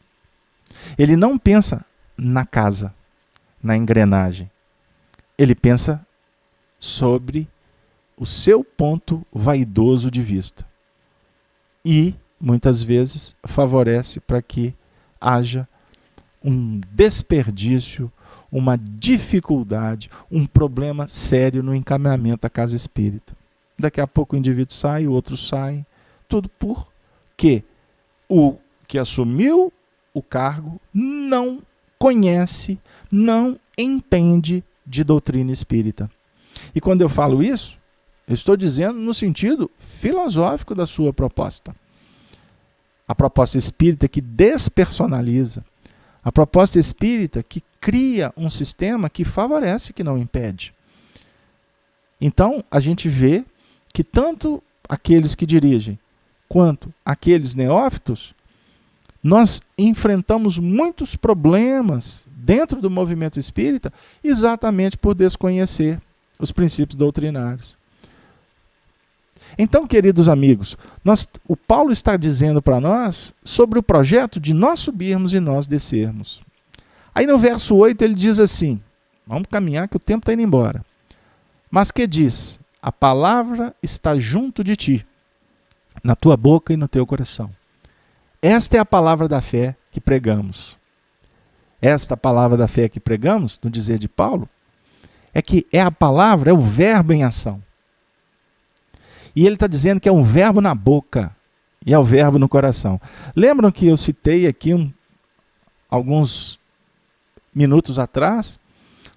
ele não pensa na casa, na engrenagem, ele pensa sobre o seu ponto vaidoso de vista. E, muitas vezes, favorece para que haja um desperdício, uma dificuldade, um problema sério no encaminhamento da casa espírita. Daqui a pouco o indivíduo sai, o outro sai, tudo porque o que assumiu o cargo não conhece, não entende de doutrina espírita. E quando eu falo isso, eu estou dizendo no sentido filosófico da sua proposta. A proposta espírita que despersonaliza. A proposta espírita que cria um sistema que favorece, que não impede. Então, a gente vê que tanto aqueles que dirigem, quanto aqueles neófitos, nós enfrentamos muitos problemas dentro do movimento espírita exatamente por desconhecer os princípios doutrinários. Então, queridos amigos, o Paulo está dizendo para nós sobre o projeto de nós subirmos e nós descermos. Aí no verso 8 ele diz assim, vamos caminhar que o tempo está indo embora. Mas que diz, a palavra está junto de ti, na tua boca e no teu coração. Esta é a palavra da fé que pregamos. Esta palavra da fé que pregamos, no dizer de Paulo, é que é a palavra, é o verbo em ação. E ele está dizendo que é um verbo na boca e é o verbo no coração. Lembram que eu citei aqui alguns minutos atrás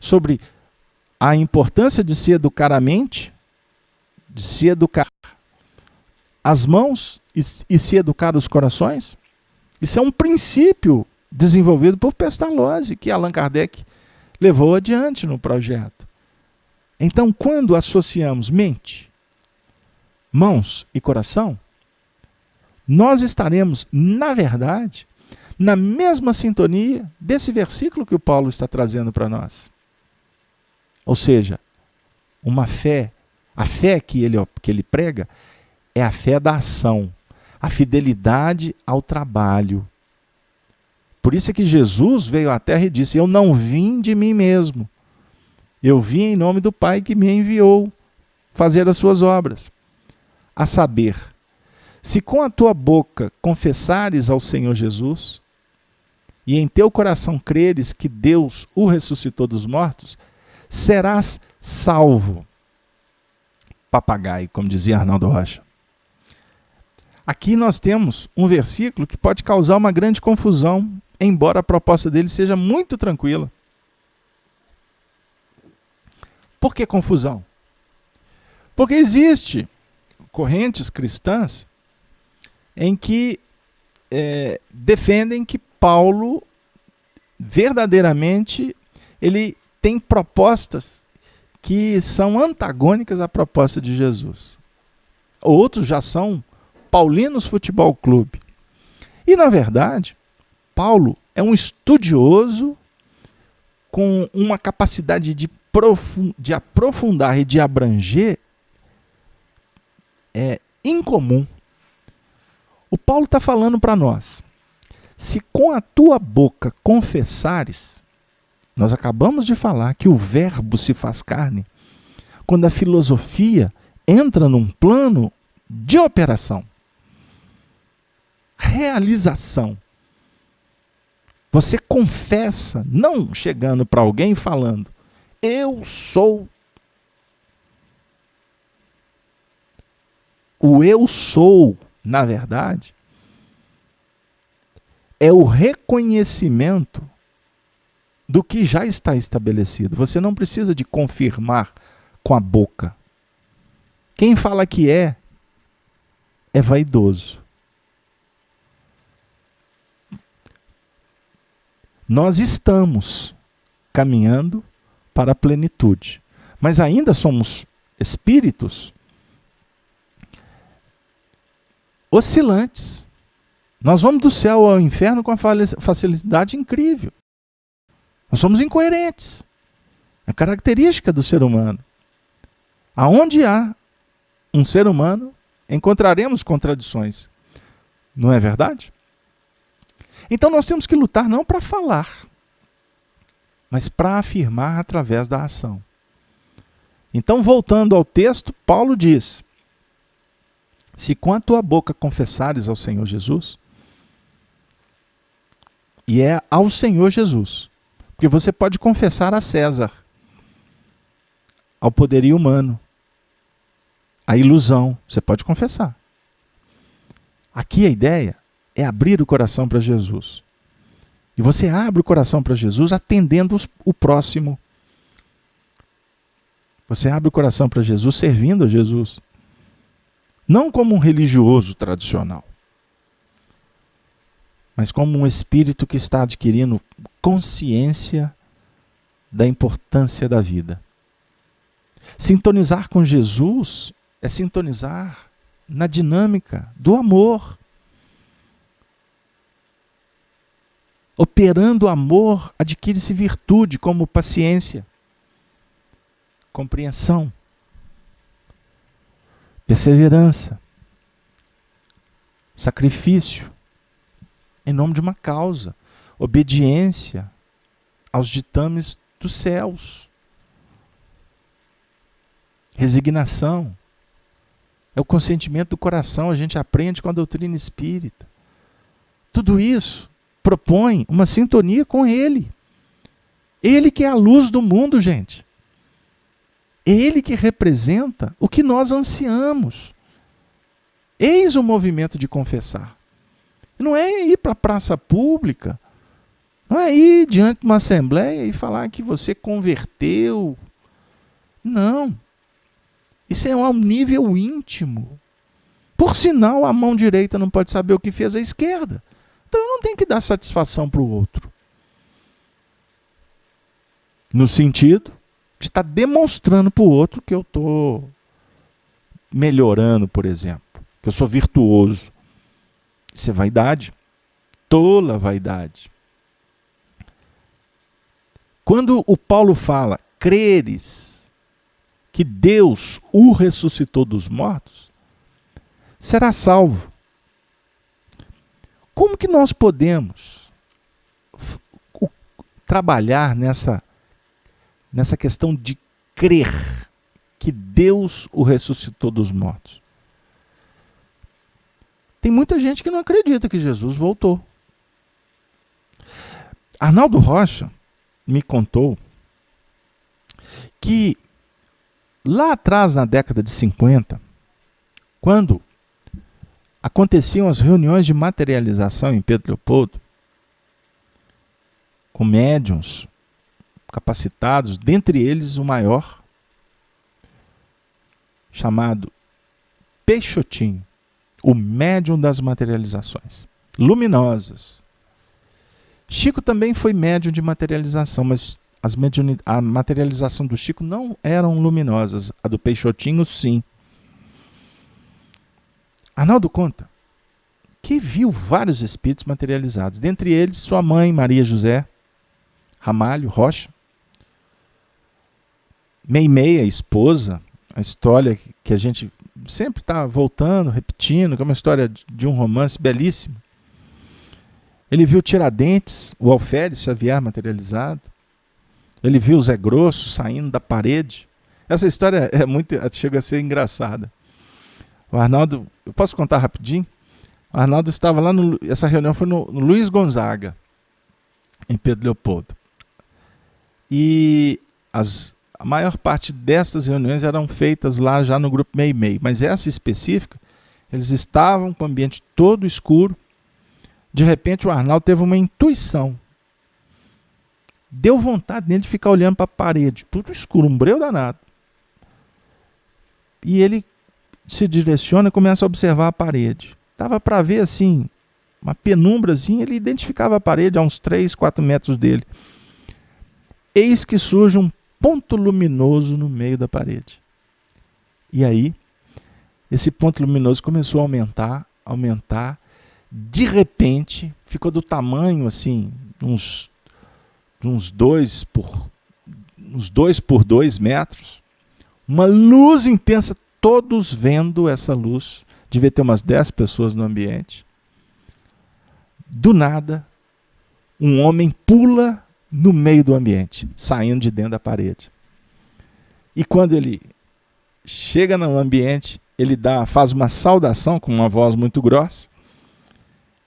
sobre a importância de se educar a mente, de se educar as mãos e se educar os corações? Isso é um princípio desenvolvido por Pestalozzi, que Allan Kardec levou adiante no projeto. Então, quando associamos mente, mãos e coração, nós estaremos, na verdade, na mesma sintonia desse versículo que o Paulo está trazendo para nós. Ou seja, uma fé, a fé que ele prega é a fé da ação, a fidelidade ao trabalho. Por isso é que Jesus veio à terra e disse: eu não vim de mim mesmo, eu vim em nome do Pai que me enviou fazer as suas obras. A saber, se com a tua boca confessares ao Senhor Jesus, e em teu coração creres que Deus o ressuscitou dos mortos, serás salvo. Papagaio, como dizia Arnaldo Rocha. Aqui nós temos um versículo que pode causar uma grande confusão, embora a proposta dele seja muito tranquila. Por que confusão? Porque existe correntes cristãs em que defendem que Paulo verdadeiramente ele tem propostas que são antagônicas à proposta de Jesus. Outros já são Paulinos Futebol Clube. E, na verdade, Paulo é um estudioso com uma capacidade de aprofundar e de abranger incomum. O Paulo está falando para nós: se com a tua boca confessares, nós acabamos de falar que o verbo se faz carne, quando a filosofia entra num plano de operação, realização. Você confessa, não chegando para alguém falando: eu sou. O eu sou, na verdade, é o reconhecimento do que já está estabelecido. Você não precisa de confirmar com a boca. Quem fala que é vaidoso. Nós estamos caminhando para a plenitude, mas ainda somos espíritos oscilantes. Nós vamos do céu ao inferno com uma facilidade incrível. Nós somos incoerentes. É característica do ser humano. Aonde há um ser humano, encontraremos contradições. Não é verdade? Então nós temos que lutar não para falar, mas para afirmar através da ação. Então, voltando ao texto, Paulo diz: se com a tua boca confessares ao Senhor Jesus, e é ao Senhor Jesus, porque você pode confessar a César, ao poderio humano, à ilusão, você pode confessar. Aqui a ideia é abrir o coração para Jesus. E você abre o coração para Jesus atendendo o próximo. Você abre o coração para Jesus servindo a Jesus. Não como um religioso tradicional, mas como um espírito que está adquirindo consciência da importância da vida. Sintonizar com Jesus é sintonizar na dinâmica do amor. Operando o amor, adquire-se virtude como paciência, compreensão, perseverança, sacrifício, em nome de uma causa, obediência aos ditames dos céus, resignação, é o consentimento do coração, a gente aprende com a doutrina espírita. Tudo isso propõe uma sintonia com Ele. Ele que é a luz do mundo, gente. Ele que representa o que nós ansiamos. Eis o movimento de confessar. Não é ir para a praça pública, não é ir diante de uma assembleia e falar que você converteu. Não. Isso é ao nível íntimo. Por sinal, a mão direita não pode saber o que fez a esquerda. Então eu não tenho que dar satisfação para o outro. No sentido de estar demonstrando para o outro que eu estou melhorando, por exemplo. Que eu sou virtuoso. Isso é vaidade. Tola vaidade. Quando o Paulo fala, creres que Deus o ressuscitou dos mortos, será salvo. Como que nós podemos trabalhar nessa questão de crer que Deus o ressuscitou dos mortos? Tem muita gente que não acredita que Jesus voltou. Arnaldo Rocha me contou que lá atrás, na década de 50, quando aconteciam as reuniões de materialização em Pedro Leopoldo, com médiuns capacitados, dentre eles o maior, chamado Peixotinho, o médium das materializações, luminosas. Chico também foi médium de materialização, mas a materialização do Chico não eram luminosas, a do Peixotinho sim. Arnaldo conta que viu vários espíritos materializados, dentre eles sua mãe, Maria José Ramalho Rocha, Meimei, a esposa, a história que a gente sempre está voltando, repetindo, que é uma história de um romance belíssimo. Ele viu Tiradentes, o Alferes Xavier materializado. Ele viu o Zé Grosso saindo da parede. Essa história chega a ser engraçada. O Arnaldo, eu posso contar rapidinho? O Arnaldo estava lá, essa reunião foi no Luiz Gonzaga, em Pedro Leopoldo. E a maior parte destas reuniões eram feitas lá já no grupo Meimei, mas essa específica, eles estavam com o ambiente todo escuro. De repente o Arnaldo teve uma intuição. Deu vontade nele de ficar olhando para a parede, tudo escuro, um breu danado. E ele se direciona e começa a observar a parede. Dava para ver assim, uma penumbrazinha, ele identificava a parede a uns 3, 4 metros dele. Eis que surge um ponto luminoso no meio da parede. E aí, esse ponto luminoso começou a aumentar. De repente, ficou do tamanho assim, uns 2 por 2 metros. Uma luz intensa, todos vendo essa luz. Devia ter umas 10 pessoas no ambiente. Do nada, um homem pula no meio do ambiente, saindo de dentro da parede. E quando ele chega no ambiente, ele faz uma saudação com uma voz muito grossa.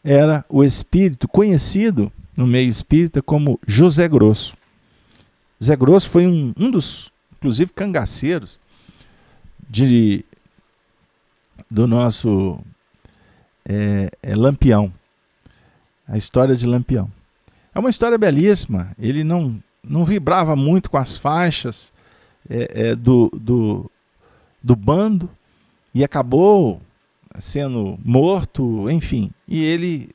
Era o espírito conhecido no meio espírita como José Grosso. José Grosso foi um dos, inclusive, cangaceiros do nosso Lampião. A história de Lampião. É uma história belíssima. Ele não vibrava muito com as faixas do bando e acabou sendo morto, enfim. E ele,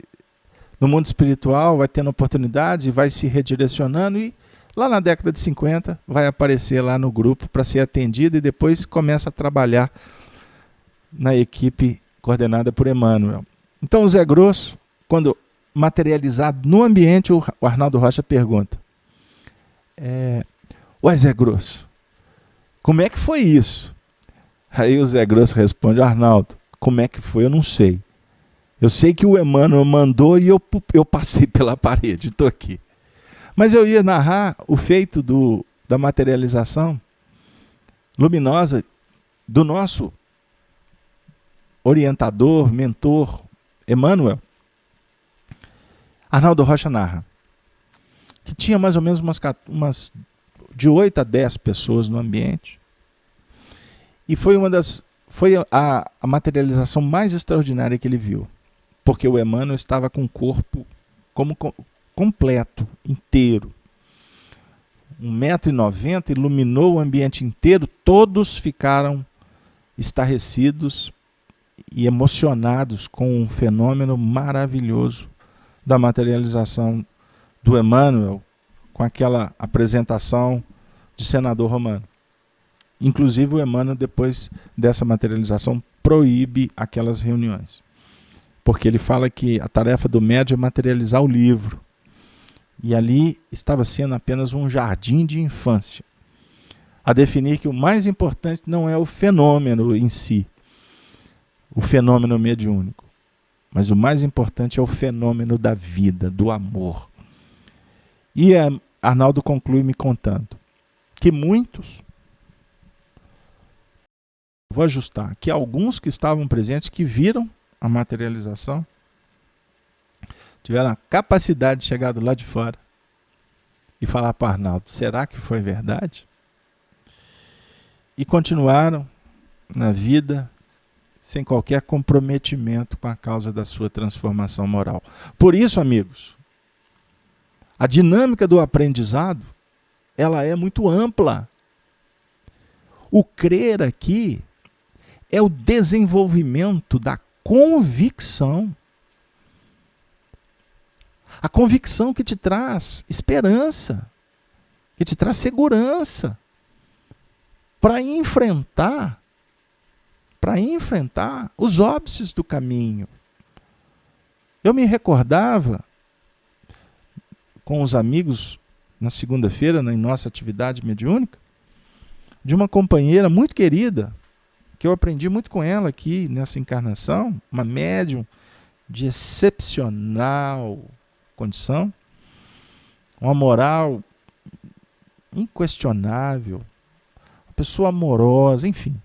no mundo espiritual, vai tendo oportunidades e vai se redirecionando e lá na década de 50 vai aparecer lá no grupo para ser atendido e depois começa a trabalhar na equipe coordenada por Emmanuel. Então o Zé Grosso, quando materializado no ambiente, o Arnaldo Rocha pergunta: Ué, Zé Grosso, como é que foi isso? Aí o Zé Grosso responde: Arnaldo, como é que foi eu não sei. Eu sei que o Emmanuel mandou e eu passei pela parede, estou aqui. Mas eu ia narrar o feito da materialização luminosa do nosso orientador, mentor, Emmanuel. Arnaldo Rocha narra que tinha mais ou menos umas de 8 a 10 pessoas no ambiente. E foi a materialização mais extraordinária que ele viu. Porque o Emmanuel estava com o corpo completo, inteiro. 1,90 m, iluminou o ambiente inteiro, todos ficaram estarrecidos e emocionados com um fenômeno maravilhoso da materialização do Emmanuel com aquela apresentação de senador romano. Inclusive o Emmanuel, depois dessa materialização, proíbe aquelas reuniões. Porque ele fala que a tarefa do médium é materializar o livro. E ali estava sendo apenas um jardim de infância. A definir que o mais importante não é o fenômeno em si, o fenômeno mediúnico, mas o mais importante é o fenômeno da vida, do amor. E Arnaldo conclui me contando que muitos, vou ajustar, que alguns que estavam presentes, que viram a materialização, tiveram a capacidade de chegar do lado de fora e falar para Arnaldo, será que foi verdade? E continuaram na vida sem qualquer comprometimento com a causa da sua transformação moral. Por isso, amigos, a dinâmica do aprendizado, ela é muito ampla. O crer aqui é o desenvolvimento da convicção. A convicção que te traz esperança, que te traz segurança para enfrentar os óbices do caminho. Eu me recordava com os amigos na segunda-feira, em nossa atividade mediúnica, de uma companheira muito querida, que eu aprendi muito com ela aqui nessa encarnação, uma médium de excepcional condição, uma moral inquestionável, uma pessoa amorosa, enfim.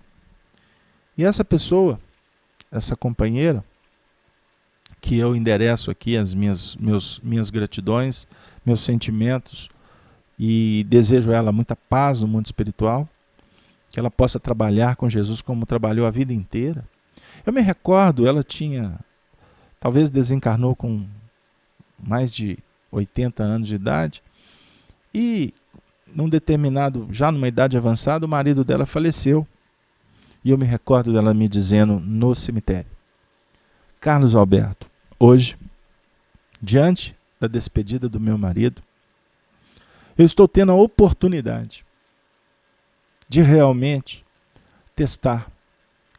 E essa pessoa, essa companheira, que eu endereço aqui as minhas gratidões, meus sentimentos, e desejo a ela muita paz no mundo espiritual, que ela possa trabalhar com Jesus como trabalhou a vida inteira. Eu me recordo, ela tinha, talvez desencarnou com mais de 80 anos de idade, e já numa idade avançada, o marido dela faleceu. E eu me recordo dela me dizendo no cemitério, Carlos Alberto, hoje, diante da despedida do meu marido, eu estou tendo a oportunidade de realmente testar,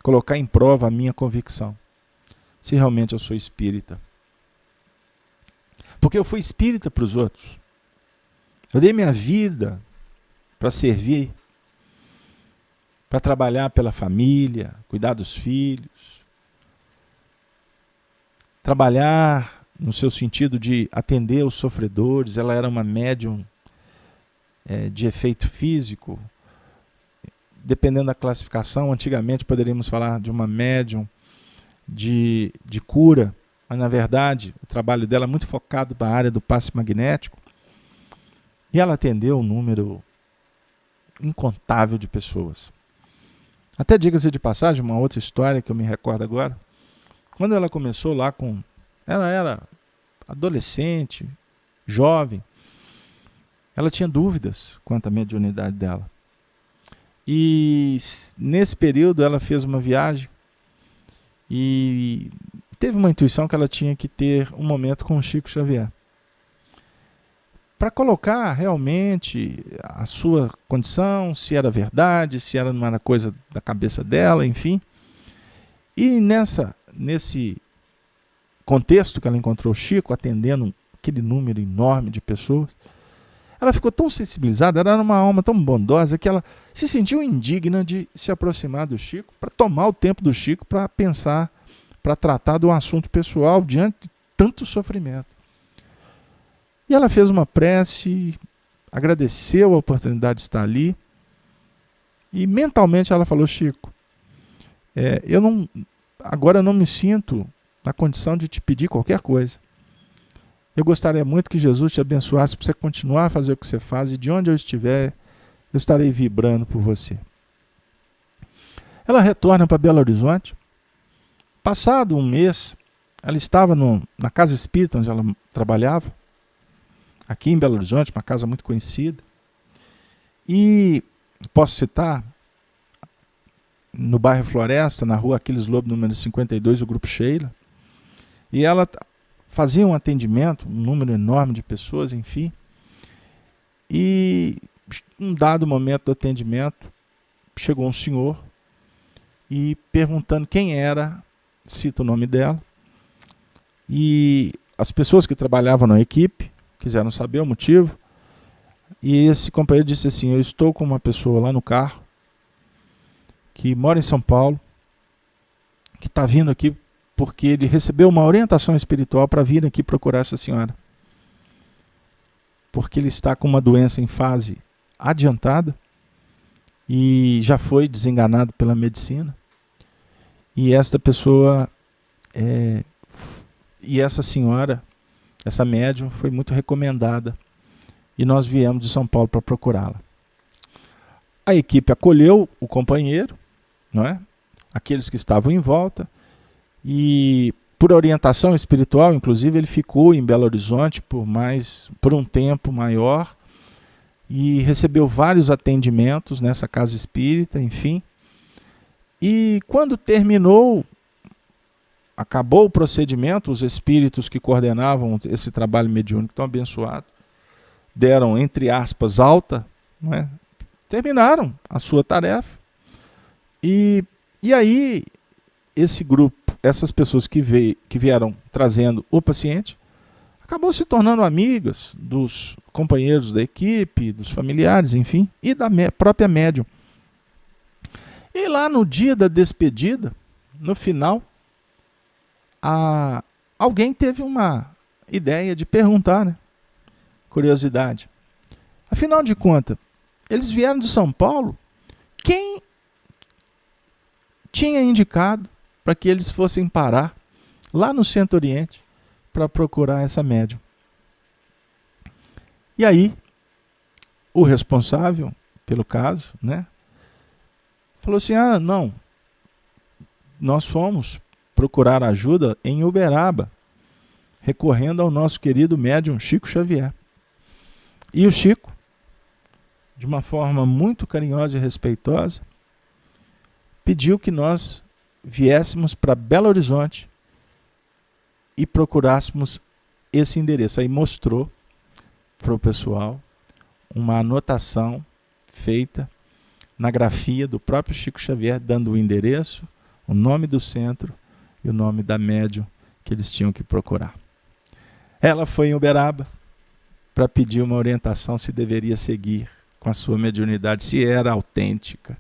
colocar em prova a minha convicção, se realmente eu sou espírita. Porque eu fui espírita para os outros. Eu dei minha vida para servir, para trabalhar pela família, cuidar dos filhos, trabalhar no seu sentido de atender os sofredores. Ela era uma médium de efeito físico, dependendo da classificação. Antigamente poderíamos falar de uma médium de cura, mas na verdade o trabalho dela é muito focado para a área do passe magnético. E ela atendeu um número incontável de pessoas. Até, diga-se de passagem, uma outra história que eu me recordo agora, quando ela começou lá ela era adolescente, jovem, ela tinha dúvidas quanto à mediunidade dela. E nesse período ela fez uma viagem e teve uma intuição que ela tinha que ter um momento com o Chico Xavier, para colocar realmente a sua condição, se era verdade, se não era coisa da cabeça dela, enfim. E nesse contexto que ela encontrou o Chico, atendendo aquele número enorme de pessoas, ela ficou tão sensibilizada, ela era uma alma tão bondosa, que ela se sentiu indigna de se aproximar do Chico, para tomar o tempo do Chico, para pensar, para tratar de um assunto pessoal diante de tanto sofrimento. E ela fez uma prece, agradeceu a oportunidade de estar ali, e mentalmente ela falou, Chico, agora eu não me sinto na condição de te pedir qualquer coisa. Eu gostaria muito que Jesus te abençoasse para você continuar a fazer o que você faz, e de onde eu estiver, eu estarei vibrando por você. Ela retorna para Belo Horizonte. Passado um mês, ela estava na casa espírita onde ela trabalhava, aqui em Belo Horizonte, uma casa muito conhecida. E posso citar, no bairro Floresta, na rua Aquiles Lobo, número 52, o Grupo Sheila. E ela faziam um atendimento, um número enorme de pessoas, enfim. E um dado momento do atendimento, chegou um senhor e perguntando quem era, cita o nome dela, e as pessoas que trabalhavam na equipe quiseram saber o motivo, e esse companheiro disse assim: eu estou com uma pessoa lá no carro, que mora em São Paulo, que está vindo aqui porque ele recebeu uma orientação espiritual para vir aqui procurar essa senhora. Porque ele está com uma doença em fase adiantada e já foi desenganado pela medicina. E esta pessoa, e essa senhora, essa médium, foi muito recomendada. E nós viemos de São Paulo para procurá-la. A equipe acolheu o companheiro, não é? Aqueles que estavam em volta, e por orientação espiritual, inclusive, ele ficou em Belo Horizonte por um tempo maior e recebeu vários atendimentos nessa casa espírita, enfim. E quando terminou, acabou o procedimento, os espíritos que coordenavam esse trabalho mediúnico tão abençoado deram, entre aspas, alta, não é? Terminaram a sua tarefa. E aí, esse grupo, essas pessoas que vieram trazendo o paciente, acabou se tornando amigas dos companheiros da equipe, dos familiares, enfim, e da própria médium. E lá no dia da despedida, no final, alguém teve uma ideia de perguntar, né? Curiosidade. Afinal de contas, eles vieram de São Paulo, quem tinha indicado para que eles fossem parar lá no Centro-Oriente para procurar essa médium? E aí, o responsável pelo caso, né, falou assim: não, nós fomos procurar ajuda em Uberaba, recorrendo ao nosso querido médium Chico Xavier. E o Chico, de uma forma muito carinhosa e respeitosa, pediu que nós viéssemos para Belo Horizonte e procurássemos esse endereço. Aí mostrou para o pessoal uma anotação feita na grafia do próprio Chico Xavier, dando o endereço, o nome do centro e o nome da médium que eles tinham que procurar. Ela foi em Uberaba para pedir uma orientação se deveria seguir com a sua mediunidade, se era autêntica.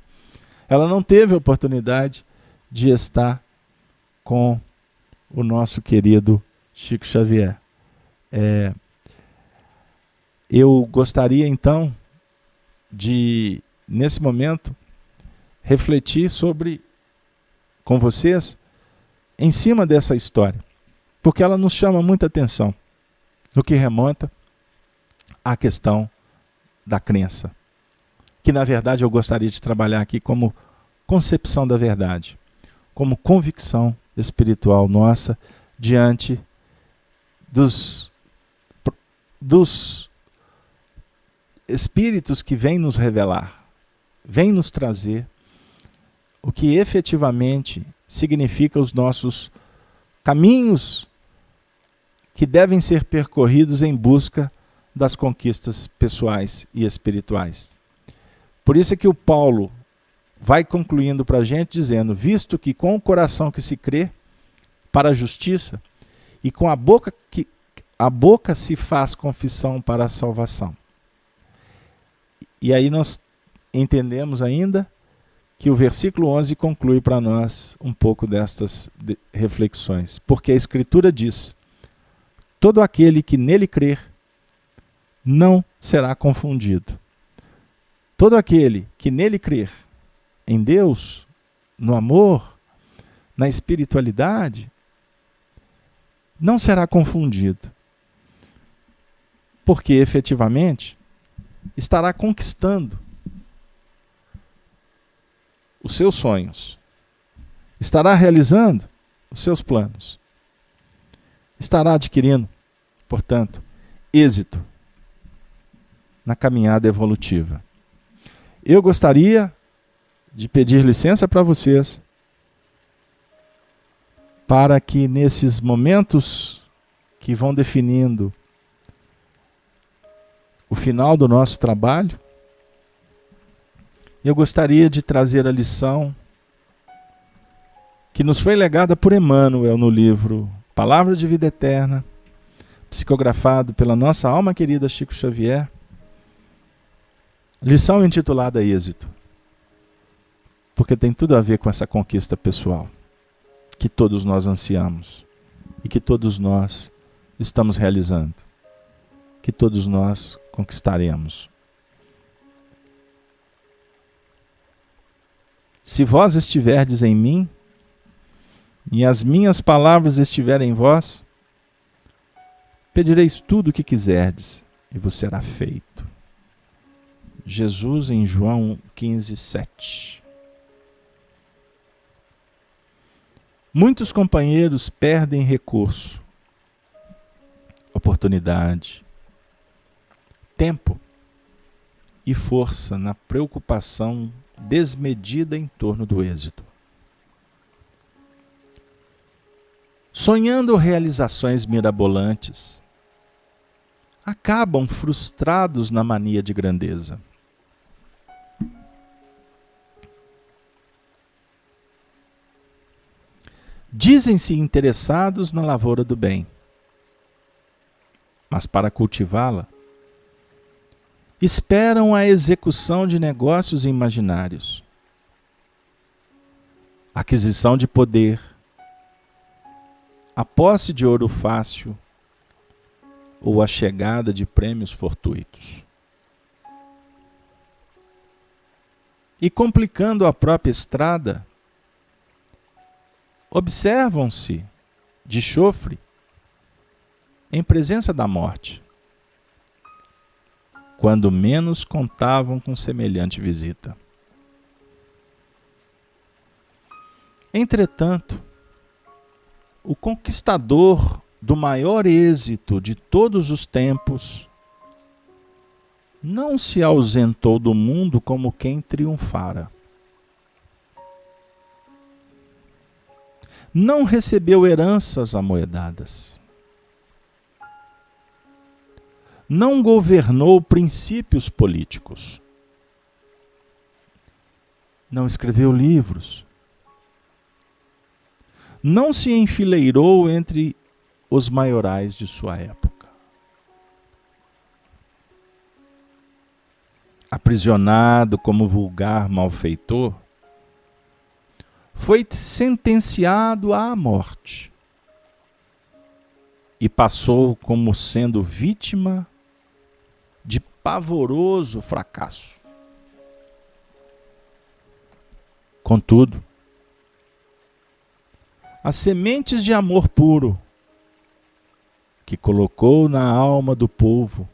Ela não teve a oportunidade de estar com o nosso querido Chico Xavier. Eu gostaria então de, nesse momento, refletir com vocês em cima dessa história, porque ela nos chama muita atenção no que remonta à questão da crença, que na verdade eu gostaria de trabalhar aqui como concepção da verdade, como convicção espiritual nossa diante dos espíritos que vêm nos revelar, vêm nos trazer o que efetivamente significa os nossos caminhos que devem ser percorridos em busca das conquistas pessoais e espirituais. Por isso é que o Paulo vai concluindo para a gente dizendo: visto que com o coração que se crê para a justiça e com a boca se faz confissão para a salvação. E aí nós entendemos ainda que o versículo 11 conclui para nós um pouco destas reflexões. Porque a Escritura diz: todo aquele que nele crer não será confundido. Todo aquele que nele crer, em Deus, no amor, na espiritualidade, não será confundido. Porque efetivamente estará conquistando os seus sonhos, estará realizando os seus planos, estará adquirindo, portanto, êxito na caminhada evolutiva. Eu gostaria de pedir licença para vocês, para que nesses momentos que vão definindo o final do nosso trabalho. Eu gostaria de trazer a lição que nos foi legada por Emmanuel no livro Palavras de Vida Eterna, psicografado pela nossa alma querida Chico Xavier. Lição intitulada Êxito, porque tem tudo a ver com essa conquista pessoal que todos nós ansiamos e que todos nós estamos realizando, que todos nós conquistaremos. Se vós estiverdes em mim, e as minhas palavras estiverem em vós, pedireis tudo o que quiserdes, e vos será feito. Jesus em João 15, 7. Muitos companheiros perdem recurso, oportunidade, tempo e força na preocupação desmedida em torno do êxito. Sonhando realizações mirabolantes, acabam frustrados na mania de grandeza. Dizem-se interessados na lavoura do bem, mas para cultivá-la, esperam a execução de negócios imaginários, aquisição de poder, a posse de ouro fácil ou a chegada de prêmios fortuitos. E complicando a própria estrada, observam-se de chofre em presença da morte, quando menos contavam com semelhante visita. Entretanto, o conquistador do maior êxito de todos os tempos não se ausentou do mundo como quem triunfara. Não recebeu heranças amoedadas. Não governou princípios políticos. Não escreveu livros. Não se enfileirou entre os maiorais de sua época. Aprisionado como vulgar malfeitor, foi sentenciado à morte e passou como sendo vítima de pavoroso fracasso. Contudo, as sementes de amor puro que colocou na alma do povo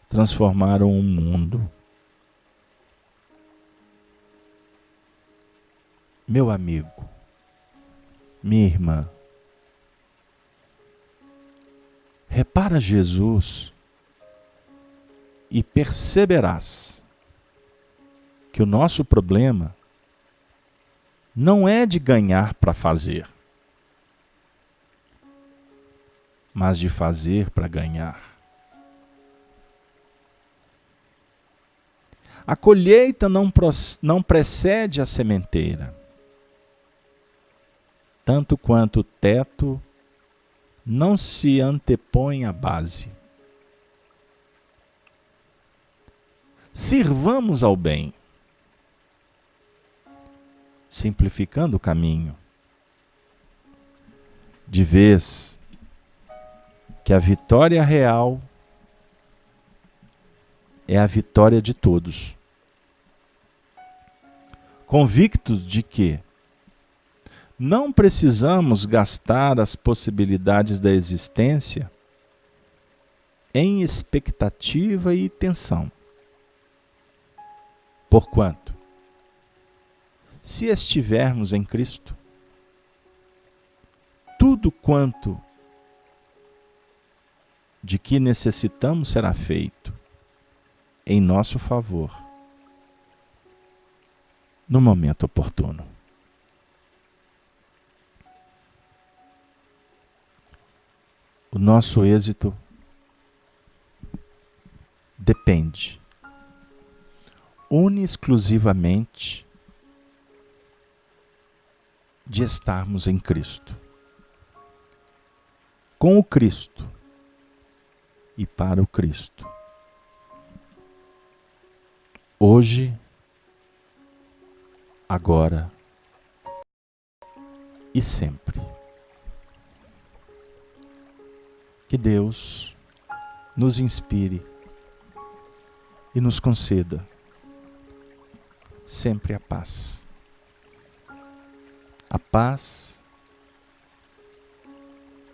transformaram o mundo. Meu amigo, minha irmã, repara Jesus e perceberás que o nosso problema não é de ganhar para fazer, mas de fazer para ganhar. A colheita não precede a sementeira, tanto quanto o teto não se antepõe à base. Sirvamos ao bem, simplificando o caminho, de vez que a vitória real é a vitória de todos, convictos de que não precisamos gastar as possibilidades da existência em expectativa e tensão. Porquanto, se estivermos em Cristo, tudo quanto de que necessitamos será feito em nosso favor, no momento oportuno. o nosso êxito depende exclusivamente de estarmos em Cristo, com o Cristo e para o Cristo, hoje, agora e sempre. Que Deus nos inspire e nos conceda sempre a paz. A paz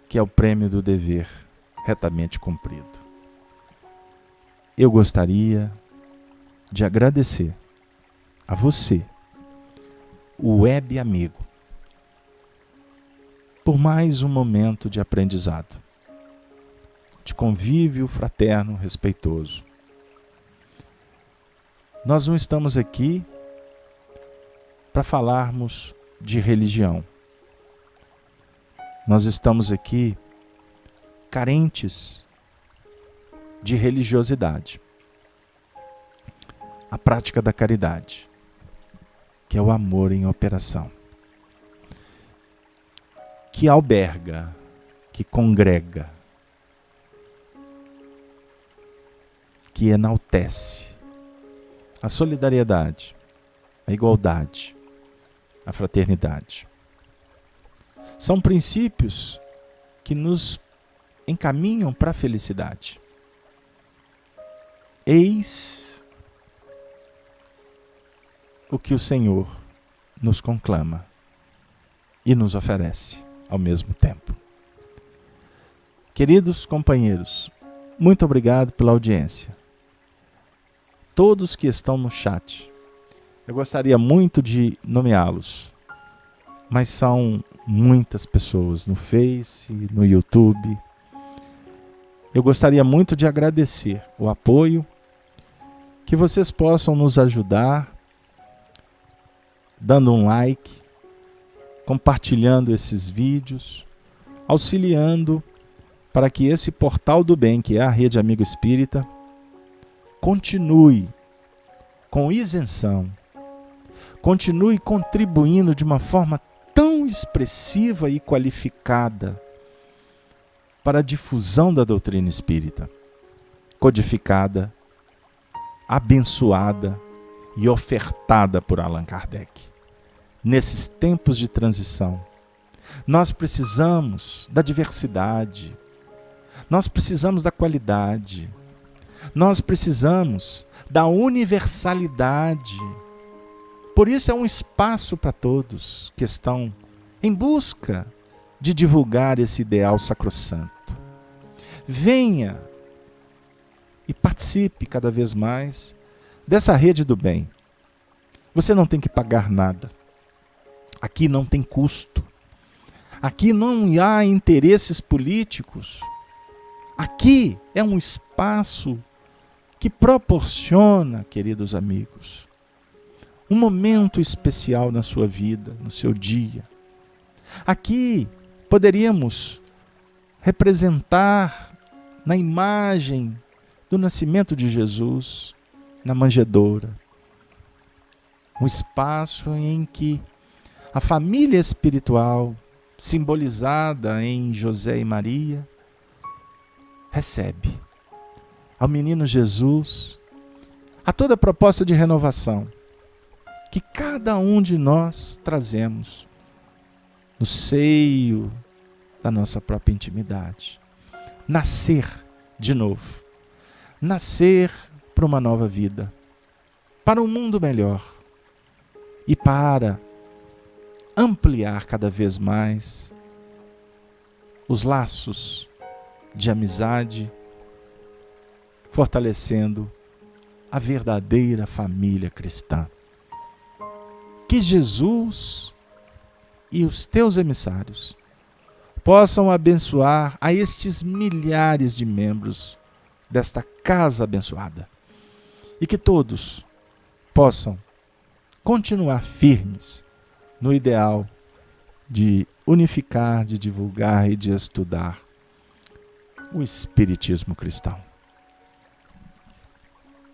que é o prêmio do dever retamente cumprido. Eu gostaria de agradecer a você, o web amigo, por mais um momento de aprendizado, de convívio fraterno, respeitoso. Nós não estamos aqui para falarmos de religião. Nós estamos aqui carentes de religiosidade. A prática da caridade, que é o amor em operação, que alberga, que congrega, que enaltece a solidariedade, a igualdade, a fraternidade. São princípios que nos encaminham para a felicidade. Eis o que o Senhor nos conclama e nos oferece ao mesmo tempo. Queridos companheiros, muito obrigado pela audiência. Todos que estão no chat, eu gostaria muito de nomeá-los, mas são muitas pessoas no Face, no YouTube. Eu gostaria muito de agradecer o apoio, que vocês possam nos ajudar, dando um like, compartilhando esses vídeos, auxiliando para que esse portal do bem, que é a Rede Amigo Espírita, continue com isenção, continue contribuindo de uma forma tão expressiva e qualificada para a difusão da doutrina espírita, codificada, abençoada e ofertada por Allan Kardec. Nesses tempos de transição, nós precisamos da diversidade, nós precisamos da qualidade, nós precisamos da universalidade. Por isso é um espaço para todos que estão em busca de divulgar esse ideal sacrossanto. Venha e participe cada vez mais dessa rede do bem. Você não tem que pagar nada. Aqui não tem custo. Aqui não há interesses políticos. Aqui é um espaço que proporciona, queridos amigos, um momento especial na sua vida, no seu dia. Aqui poderíamos representar na imagem do nascimento de Jesus, na manjedoura, um espaço em que a família espiritual, simbolizada em José e Maria, recebe ao menino Jesus, a toda a proposta de renovação que cada um de nós trazemos no seio da nossa própria intimidade. Nascer de novo, nascer para uma nova vida, para um mundo melhor e para ampliar cada vez mais os laços de amizade, fortalecendo a verdadeira família cristã. Que Jesus e os teus emissários possam abençoar a estes milhares de membros desta casa abençoada. E que todos possam continuar firmes no ideal de unificar, de divulgar e de estudar o Espiritismo cristão.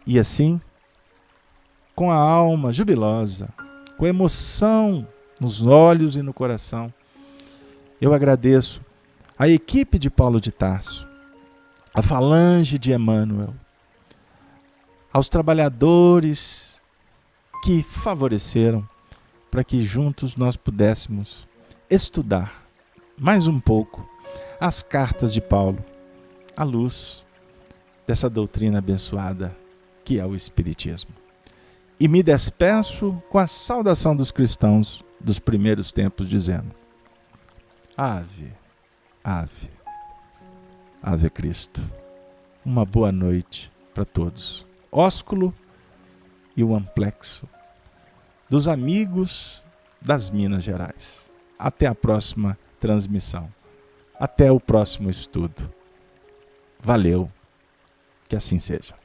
E assim, com a alma jubilosa, com emoção nos olhos e no coração, eu agradeço a equipe de Paulo de Tarso, a falange de Emmanuel, aos trabalhadores que favoreceram para que juntos nós pudéssemos estudar mais um pouco as cartas de Paulo, à luz dessa doutrina abençoada que é o Espiritismo. E me despeço com a saudação dos cristãos dos primeiros tempos, dizendo: Ave, ave, ave Cristo. Uma boa noite para todos. Ósculo e o amplexo dos amigos das Minas Gerais. Até a próxima transmissão. Até o próximo estudo. Valeu. Que assim seja.